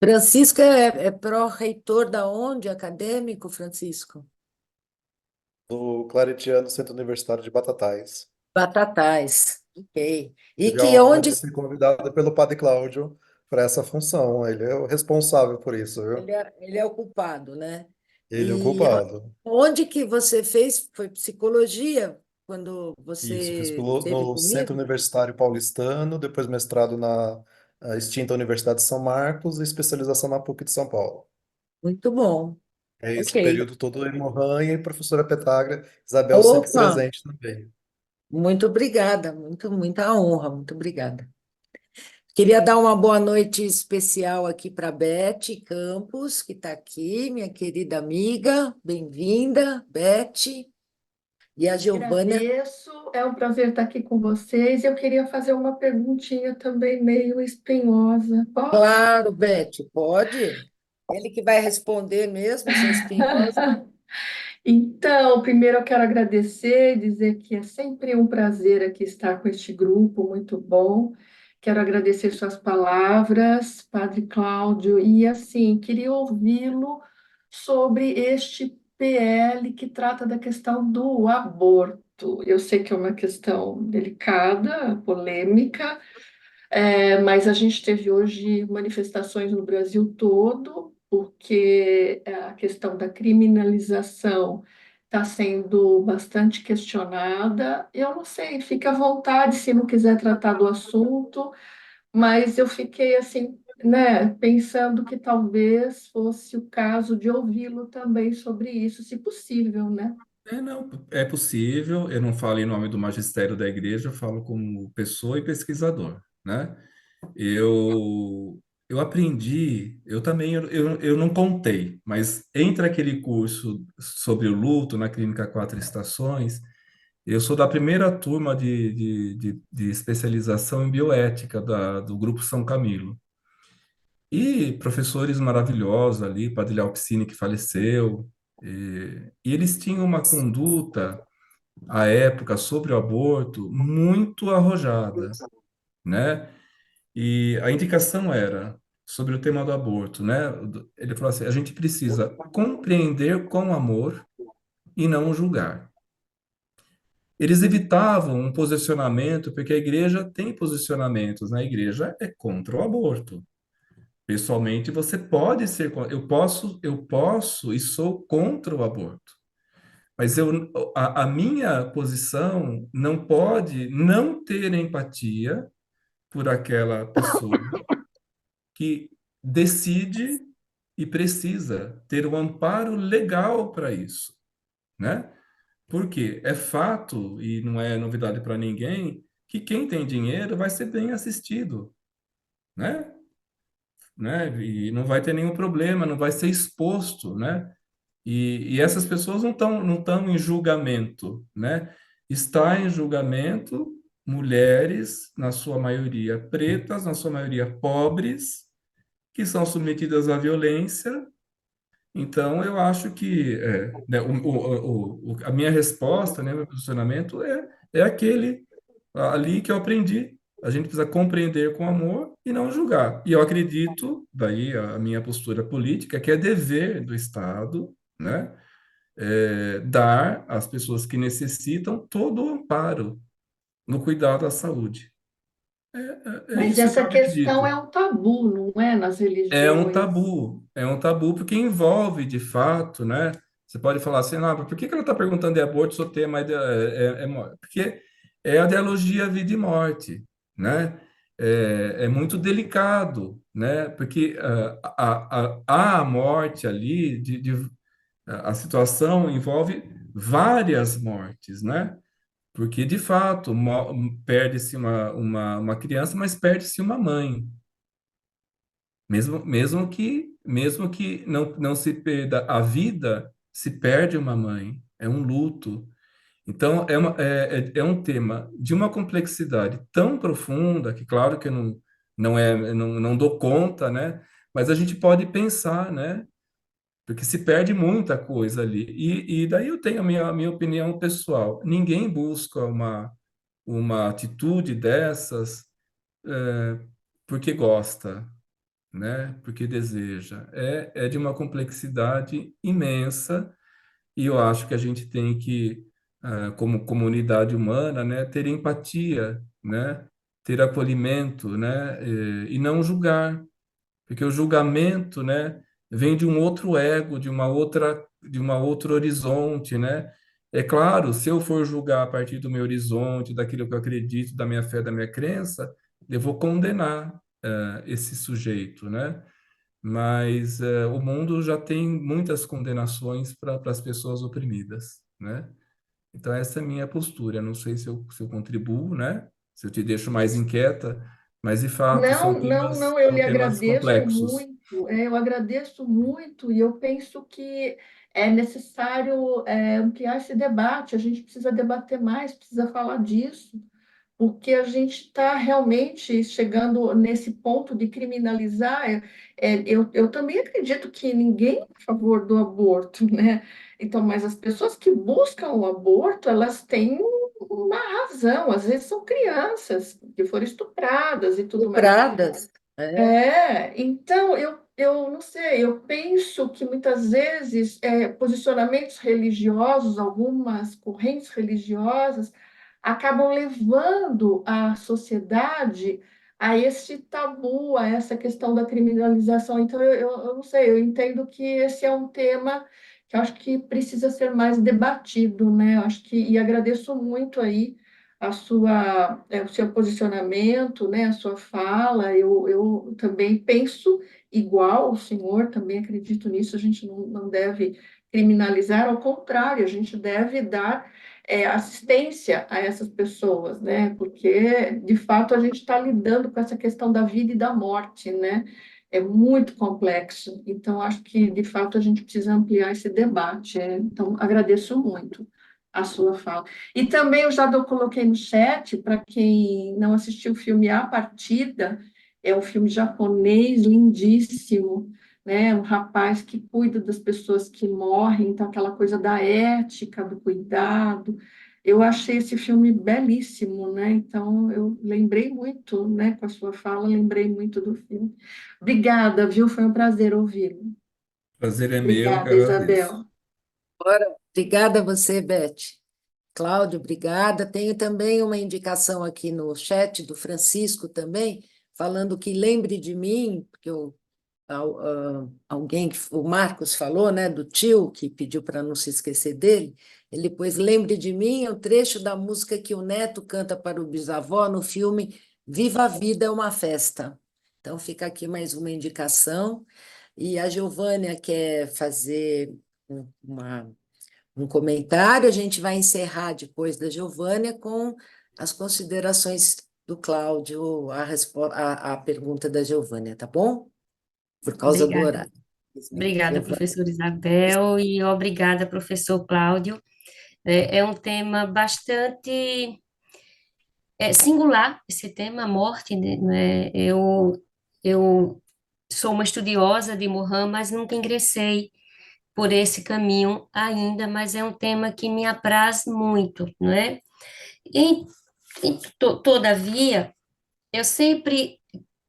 Francisco é pró-reitor da onde, acadêmico, Francisco? Do Claretiano Centro Universitário de Batatais. Batatais. Ok. E Tive a que honra onde de ser convidado pelo Padre Cláudio para essa função. Ele é o responsável por isso, viu? ele é o culpado, né? Ele é o E culpado. onde que você fez? Foi psicologia quando Isso, fiz você esteve no Centro comigo? Universitário Paulistano, depois mestrado na extinta Universidade de São Marcos e especialização na PUC de São Paulo. Muito bom. É esse Ok. período todo em Mohanha e professora Petragra, Isabel sempre Opa, presente também. muito obrigada. Muita honra, muito obrigada. Queria dar uma boa noite especial aqui para Beth Campos, que está aqui, minha querida amiga. Bem-vinda, Beth. E a Giovana. Agradeço, é um prazer estar aqui com vocês. Eu queria fazer uma perguntinha também meio espinhosa. Posso? Claro, Beth, pode? Ele que vai responder mesmo, sua espinhosa. Então, primeiro eu quero agradecer e dizer que é sempre um prazer aqui estar com este grupo, muito bom. Quero agradecer suas palavras, Padre Cláudio, e assim, queria ouvi-lo sobre este PL que trata da questão do aborto. Eu sei que é uma questão delicada, polêmica, mas a gente teve hoje manifestações no Brasil todo, porque a questão da criminalização está sendo bastante questionada. Eu não sei, fica à vontade se não quiser tratar do assunto, mas eu fiquei assim, né, pensando que talvez fosse o caso de ouvi-lo também sobre isso, se possível, né? Não, é possível. Eu não falo em nome do magistério da igreja, eu falo como pessoa e pesquisador, né? Eu aprendi, eu também, eu não contei, mas entre aquele curso sobre o luto na Clínica Quatro Estações, eu sou da primeira turma de especialização em bioética do Grupo São Camilo. E professores maravilhosos ali, Padre Alpicine, que faleceu, e eles tinham uma conduta, à época, sobre o aborto, muito arrojada, né? E a indicação era sobre o tema do aborto, né? Ele falou assim: a gente precisa compreender com amor e não julgar. Eles evitavam um posicionamento, porque a igreja tem posicionamentos, né? A igreja é contra o aborto. Pessoalmente, você pode ser, eu posso e sou contra o aborto. Mas a minha posição não pode não ter empatia por aquela pessoa que decide e precisa ter um amparo legal para isso, né? Porque é fato, e não é novidade para ninguém, que quem tem dinheiro vai ser bem assistido, né? E não vai ter nenhum problema, não vai ser exposto, né? E essas pessoas não estão em julgamento, né? Está em julgamento mulheres, na sua maioria pretas, na sua maioria pobres, que são submetidas à violência. Então, eu acho que né, a minha resposta, né, meu posicionamento é aquele ali que eu aprendi. A gente precisa compreender com amor e não julgar. E eu acredito, daí a minha postura política, que é dever do Estado, né, dar às pessoas que necessitam todo o amparo no cuidado à saúde. É Mas isso que eu essa questão é acredito. um tabu, não é, nas religiões. É um tabu porque envolve, de fato, né? Você pode falar assim, ah, por que que ela está perguntando de aborto se o tema porque é a dialogia vida e morte, né? É muito delicado, né? Porque há a morte ali, a situação envolve várias mortes, né? Porque, de fato, perde-se uma criança, mas perde-se uma mãe. Mesmo que não se perda a vida, se perde uma mãe. É um luto. Então, é um tema de uma complexidade tão profunda que, claro que eu não dou conta, né? Mas a gente pode pensar, né? Porque se perde muita coisa ali. E daí eu tenho a minha opinião pessoal. Ninguém busca uma atitude dessas porque gosta, né? Porque deseja. É de uma complexidade imensa e eu acho que a gente tem que como comunidade humana, né, ter empatia, né, ter acolhimento, né, e não julgar, porque o julgamento, né, vem de um outro ego, de uma outro horizonte, né? É claro, se eu for julgar a partir do meu horizonte, daquilo que eu acredito, da minha fé, da minha crença, eu vou condenar esse sujeito, né? Mas o mundo já tem muitas condenações para as pessoas oprimidas, né? Então essa é a minha postura. Não sei se eu contribuo, né? Se eu te deixo mais inquieta, mas de fato Não, não, não, eu lhe são temas agradeço complexos. muito, eu agradeço muito, e eu penso que é necessário ampliar esse debate, a gente precisa debater mais, precisa falar disso, porque a gente está realmente chegando nesse ponto de criminalizar. Eu também acredito que ninguém é a favor do aborto, né? Então, mas as pessoas que buscam o aborto, elas têm uma razão, às vezes são crianças que foram estupradas e tudo mais. Estupradas. Então eu não sei, eu penso que muitas vezes posicionamentos religiosos, algumas correntes religiosas, acabam levando a sociedade a esse tabu, a essa questão da criminalização. Então eu não sei, eu entendo que esse é um tema que eu acho que precisa ser mais debatido, né? Eu acho que, e agradeço muito aí o seu posicionamento, né, a sua fala. Eu também penso igual o senhor, também acredito nisso. A gente não deve criminalizar, ao contrário, a gente deve dar assistência a essas pessoas, né, porque de fato a gente está lidando com essa questão da vida e da morte, né, é muito complexo. Então acho que de fato a gente precisa ampliar esse debate. Então agradeço muito a sua fala. E também coloquei no chat, para quem não assistiu o filme A Partida, é um filme japonês lindíssimo, né? Um rapaz que cuida das pessoas que morrem, então aquela coisa da ética, do cuidado. Eu achei esse filme belíssimo, né? Então eu lembrei muito, né, com a sua fala, lembrei muito do filme. Obrigada, viu? Foi um prazer ouvi-lo. Prazer é meu, eu que Obrigada, agradeço. Isabel. Obrigada a você, Beth. Cláudio, obrigada. Tenho também uma indicação aqui no chat do Francisco também, falando que lembre de mim, porque alguém, o Marcos falou, né, do tio, que pediu para não se esquecer dele. Ele pôs Lembre de Mim, é um trecho da música que o neto canta para o bisavó no filme Viva a Vida é uma Festa. Então fica aqui mais uma indicação. E a Giovânia quer fazer um comentário, a gente vai encerrar depois da Giovânia com as considerações do Cláudio, a pergunta da Giovânia, tá bom? Por causa do Obrigada. horário. Obrigada, Giovânia. professora Isabel, e obrigada, professor Cláudio. É um tema bastante singular, esse tema, a morte, né? Eu sou uma estudiosa de Mohan, mas nunca ingressei por esse caminho ainda, mas é um tema que me apraz muito, não é? E, todavia, eu sempre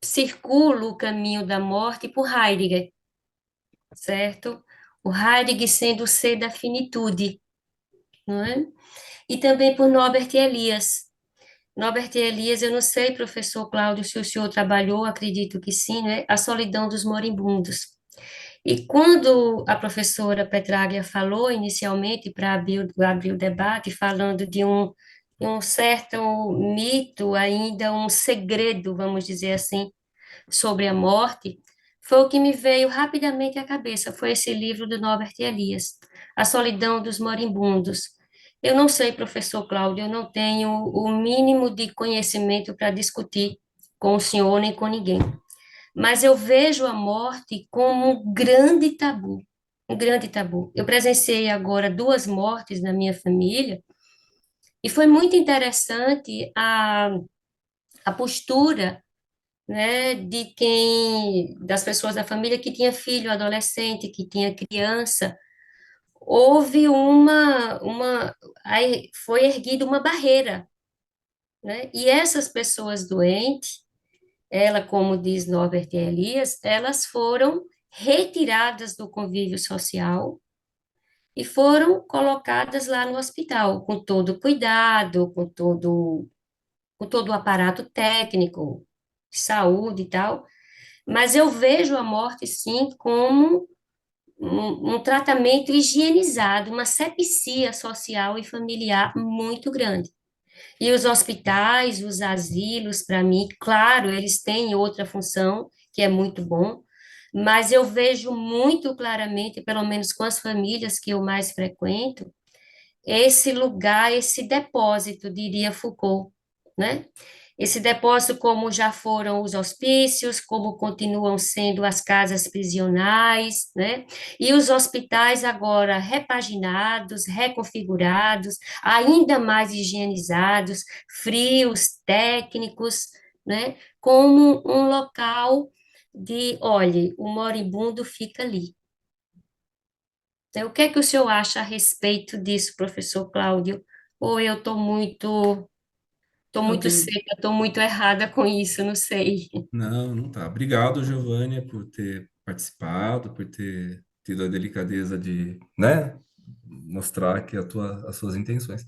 circulo o caminho da morte por Heidegger, certo? O Heidegger sendo o ser da finitude, não é? E também por Norbert Elias. Norbert Elias, eu não sei, professor Cláudio, se o senhor trabalhou, acredito que sim, né? A solidão dos moribundos. E quando a professora Petraglia falou inicialmente para abrir o debate, falando de um certo mito, ainda um segredo, vamos dizer assim, sobre a morte, foi o que me veio rapidamente à cabeça, foi esse livro do Norbert Elias, A Solidão dos Moribundos. Eu não sei, professor Cláudio, eu não tenho o mínimo de conhecimento para discutir com o senhor nem com ninguém, mas eu vejo a morte como um grande tabu, um grande tabu. Eu presenciei agora duas mortes na minha família e foi muito interessante a postura, né, das pessoas da família que tinha filho, adolescente, que tinha criança. Houve aí foi erguida uma barreira, né? E essas pessoas doentes, ela, como diz Norbert Elias, elas foram retiradas do convívio social e foram colocadas lá no hospital, com todo cuidado, com todo o aparato técnico, de saúde e tal. Mas eu vejo a morte, sim, como um tratamento higienizado, uma sepsia social e familiar muito grande. E os hospitais, os asilos, para mim, claro, eles têm outra função, que é muito bom, mas eu vejo muito claramente, pelo menos com as famílias que eu mais frequento, esse lugar, esse depósito, diria Foucault, né? Esse depósito, como já foram os hospícios, como continuam sendo as casas prisionais, né? E os hospitais agora repaginados, reconfigurados, ainda mais higienizados, frios, técnicos, né? Como um local de, olhe, o moribundo fica ali. Então, o que é que o senhor acha a respeito disso, professor Cláudio? Ou eu estou Não muito tem. seca, estou muito errada com isso, não sei. Não, não tá. Obrigado, Giovânia, por ter participado, por ter tido a delicadeza de, né, mostrar aqui as suas intenções.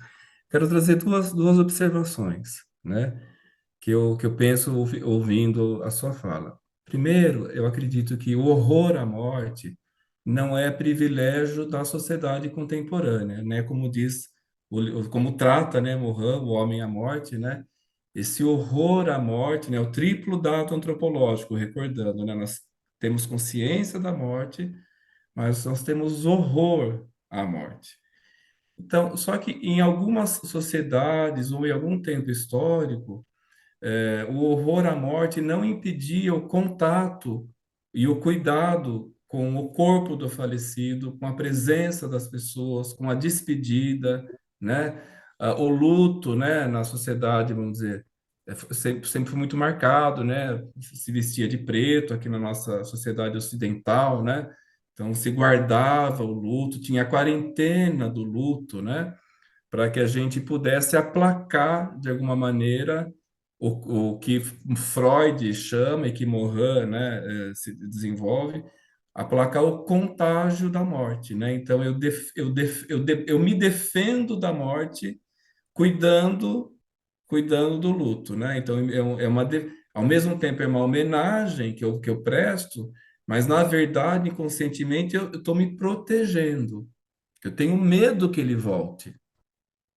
Quero trazer duas observações, né, que eu penso ouvindo a sua fala. Primeiro, eu acredito que o horror à morte não é privilégio da sociedade contemporânea, né, como diz, como trata, né, Morin, o homem à morte, né, esse horror à morte, né, o triplo dado antropológico, recordando, né, nós temos consciência da morte, mas nós temos horror à morte. Então, só que em algumas sociedades ou em algum tempo histórico, o horror à morte não impedia o contato e o cuidado com o corpo do falecido, com a presença das pessoas, com a despedida, né? O luto, né, na sociedade, vamos dizer, sempre foi muito marcado, né? Se vestia de preto aqui na nossa sociedade ocidental, né? Então se guardava o luto, tinha a quarentena do luto, né? Para que a gente pudesse aplacar de alguma maneira o que Freud chama e que Morin, né, se desenvolve, aplacar o contágio da morte, né? Então eu me defendo da morte cuidando do luto, né? Então ao mesmo tempo é uma homenagem que eu presto, mas na verdade inconscientemente eu estou me protegendo. Eu tenho medo que ele volte.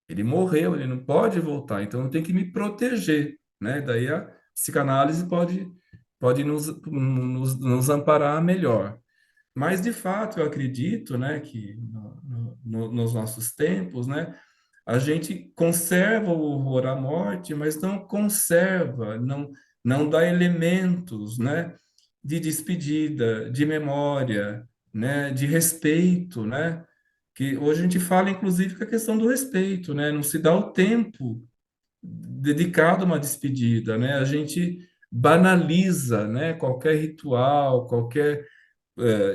Ele morreu, ele não pode voltar, então eu tenho que me proteger, né? Daí a psicanálise pode nos amparar melhor. Mas, de fato, eu acredito, né, que nos nossos tempos, né, a gente conserva o horror à morte, mas não conserva, não dá elementos, né, de despedida, de memória, né, de respeito, né, que hoje a gente fala, inclusive, com a questão do respeito, né, não se dá o tempo dedicado a uma despedida, né, a gente banaliza, né, qualquer ritual, qualquer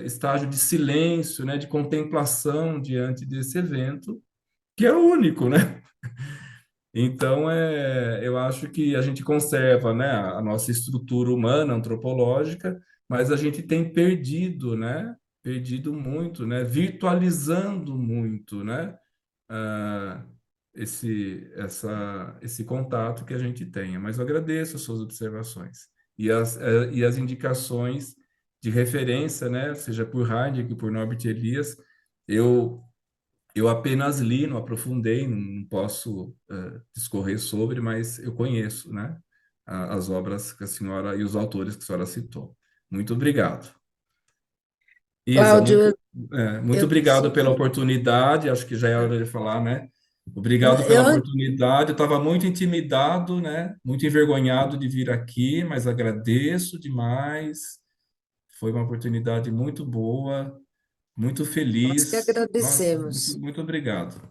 estágio de silêncio, né, de contemplação diante desse evento, que é único, né? Então, eu acho que a gente conserva, né, a nossa estrutura humana, antropológica, mas a gente tem perdido, né? Perdido muito, né? Virtualizando muito, né? ah, esse contato que a gente tenha. Mas eu agradeço as suas observações e as indicações de referência, né? Seja por Heidegger, por Norbert Elias, eu eu apenas li, não aprofundei, não posso discorrer sobre, mas eu conheço, né, as obras que a senhora e os autores que a senhora citou. Muito obrigado. Isa, Cláudio, muito eu obrigado pela super. oportunidade, acho que já é hora de falar, né? Obrigado pela Eu, oportunidade. Eu estava muito intimidado, né? Muito envergonhado de vir aqui, mas agradeço demais. Foi uma oportunidade muito boa, muito nós que feliz. Nossa, muito, agradecemos. muito obrigado.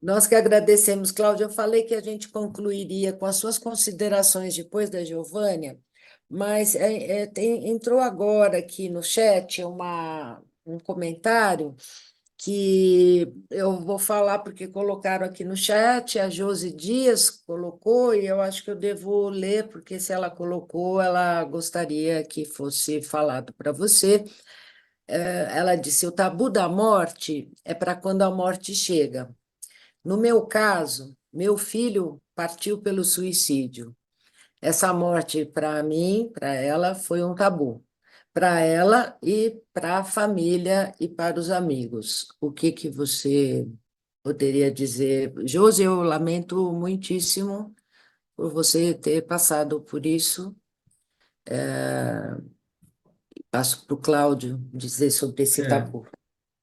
Nós que agradecemos, Cláudia. Eu falei que a gente concluiria com as suas considerações depois da Giovânia, mas entrou agora aqui no chat um comentário que eu vou falar porque colocaram aqui no chat, a Josi Dias colocou, e eu acho que eu devo ler, porque se ela colocou, ela gostaria que fosse falado para você. ela disse: o tabu da morte é para quando a morte chega. No meu caso, meu filho partiu pelo suicídio. Essa morte, para mim, para ela, foi um tabu. Para ela e para a família e para os amigos. O que que você poderia dizer? Josi, eu lamento muitíssimo por você ter passado por isso. Passo para o Cláudio dizer sobre esse É, tabu.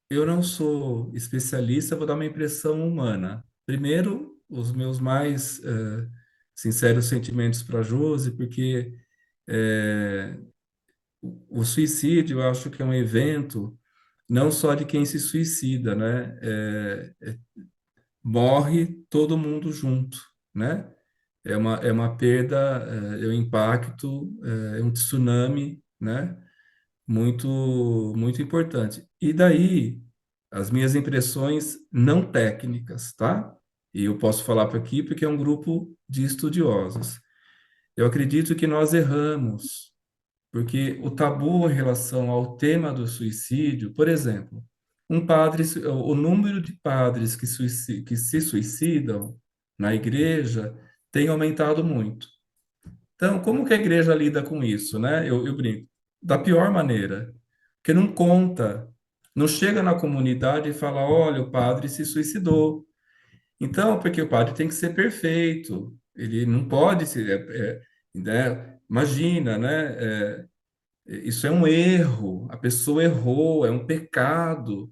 eu não sou especialista, vou dar uma impressão humana. Primeiro, os meus mais sinceros sentimentos para a Josi, porque eh, o suicídio, eu acho que é um evento não só de quem se suicida, né? Morre todo mundo junto, né? É uma perda, é um impacto, é um tsunami, né? Muito, muito importante. E daí, as minhas impressões não técnicas, tá? E eu posso falar para aqui porque é um grupo de estudiosos. Eu acredito que nós erramos, porque o tabu em relação ao tema do suicídio, por exemplo, o número de padres que se suicidam na igreja tem aumentado muito. Então, como que a igreja lida com isso, né? Eu brinco, da pior maneira, porque não conta, não chega na comunidade e fala, olha, o padre se suicidou. Então, porque o padre tem que ser perfeito, ele não pode ser, né? Imagina, né? Isso é um erro, a pessoa errou, é um pecado.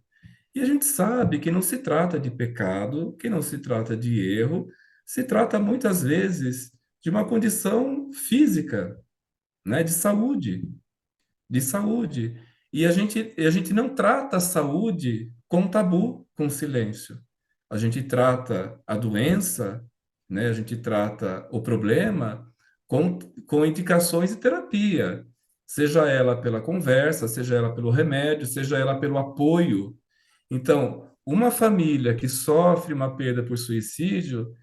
E a gente sabe que não se trata de pecado, que não se trata de erro, se trata muitas vezes de uma condição física, né, de saúde. E a gente não trata a saúde com tabu, com silêncio. A gente trata a doença, né, a gente trata o problema com, com indicações de terapia, seja ela pela conversa, seja ela pelo remédio, seja ela pelo apoio. Então, uma família que sofre uma perda por suicídio,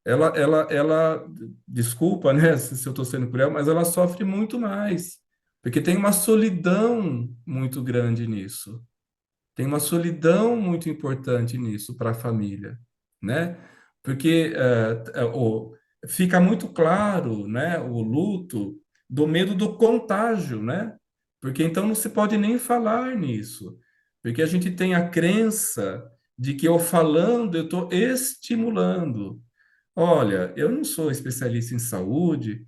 ela, desculpa, né, se eu estou sendo cruel, mas ela sofre muito mais, porque tem uma solidão muito grande nisso. Tem uma solidão muito importante nisso para a família, né? Porque fica muito claro, né, o luto do medo do contágio, né? Porque então não se pode nem falar nisso, porque a gente tem a crença de que eu falando eu estou estimulando. Olha, eu não sou especialista em saúde,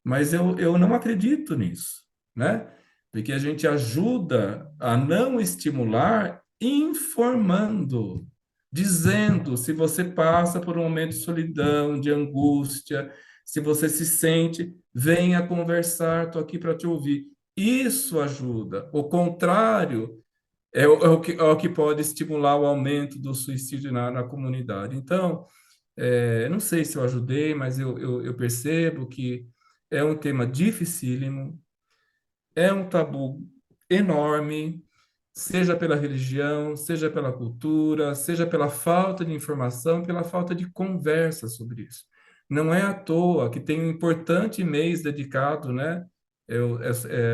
mas eu não acredito nisso, né? Porque a gente ajuda a não estimular informando, dizendo se você passa por um momento de solidão, de angústia, se você se sente, venha conversar, estou aqui para te ouvir. Isso ajuda. O contrário é o que pode estimular o aumento do suicídio na comunidade. Então, não sei se eu ajudei, mas eu percebo que é um tema dificílimo, é um tabu enorme, seja pela religião, seja pela cultura, seja pela falta de informação, pela falta de conversa sobre isso. Não é à toa que tem um importante mês dedicado, né?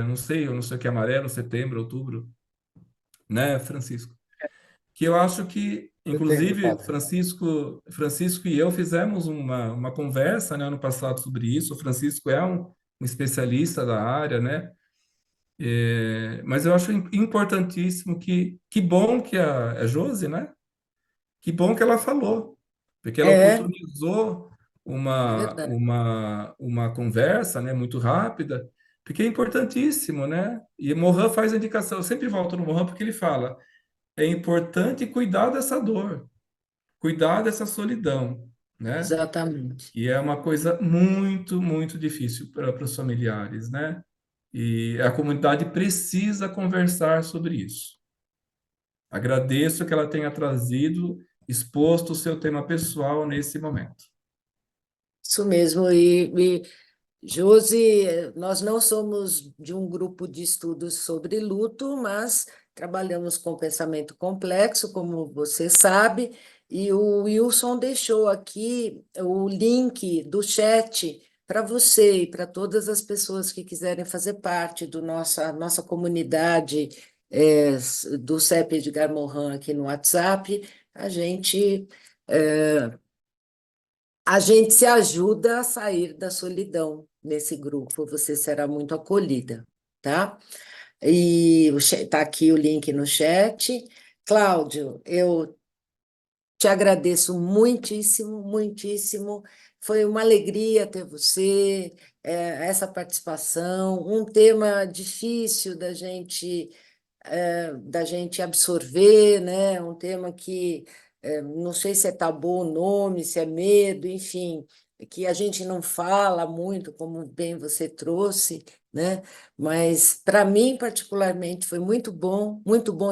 Não sei, eu não sei o que é amarelo, setembro, outubro, né, Francisco? Que eu acho que, Setembro, inclusive, padre. Francisco e eu fizemos uma conversa, né, ano passado sobre isso. O Francisco é um especialista da área, né? Mas eu acho importantíssimo que bom que a Josi, né? Que bom que ela falou, porque ela É, oportunizou é uma, verdade. uma, uma conversa, né, muito rápida, porque é importantíssimo, né? E Mohan faz a indicação, eu sempre volto no Mohan porque ele fala, é importante cuidar dessa dor, cuidar dessa solidão, né? Exatamente. E é uma coisa muito, muito difícil para os familiares, né? E a comunidade precisa conversar sobre isso. Agradeço que ela tenha trazido, exposto o seu tema pessoal nesse momento. Isso mesmo. E Josi, nós não somos de um grupo de estudos sobre luto, mas trabalhamos com pensamento complexo, como você sabe, e o Wilson deixou aqui o link do chat para você e para todas as pessoas que quiserem fazer parte do nossa comunidade do CEP Edgar Morin aqui no WhatsApp, a gente, é, a gente se ajuda a sair da solidão nesse grupo, você será muito acolhida, tá? E está aqui o link no chat. Cláudio, eu te agradeço muitíssimo, muitíssimo. Foi uma alegria ter você, essa participação, um tema difícil da gente absorver, né? Um tema que não sei se é tabu o nome, se é medo, enfim, que a gente não fala muito, como bem você trouxe, né? Mas para mim, particularmente, foi muito bom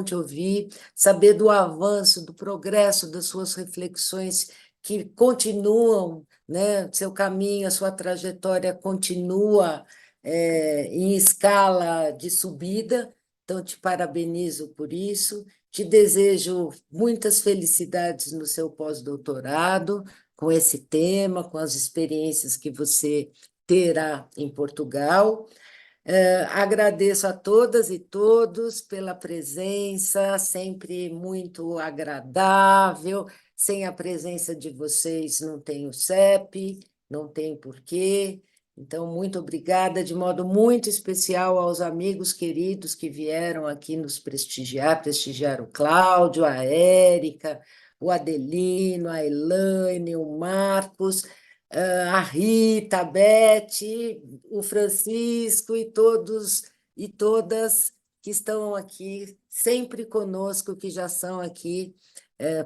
te ouvir, saber do avanço, do progresso das suas reflexões que continuam, né? Seu caminho, a sua trajetória continua em escala de subida. Então, te parabenizo por isso, te desejo muitas felicidades no seu pós-doutorado, com esse tema, com as experiências que você terá em Portugal. Agradeço a todas e todos pela presença, sempre muito agradável. Sem a presença de vocês, não tem o CEP, não tem porquê. Então, muito obrigada, de modo muito especial aos amigos queridos que vieram aqui nos prestigiar o Cláudio, a Érica, o Adelino, a Elaine, o Marcos, a Rita, a Beth, o Francisco e todos e todas que estão aqui, sempre conosco, que já são aqui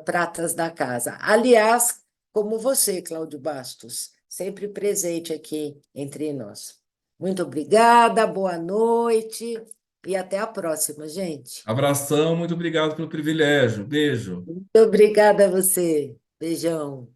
pratas da casa. Aliás, como você, Cláudio Bastos, sempre presente aqui entre nós. Muito obrigada, boa noite e até a próxima, gente. Abração, muito obrigado pelo privilégio. Beijo. Muito obrigada a você. Beijão.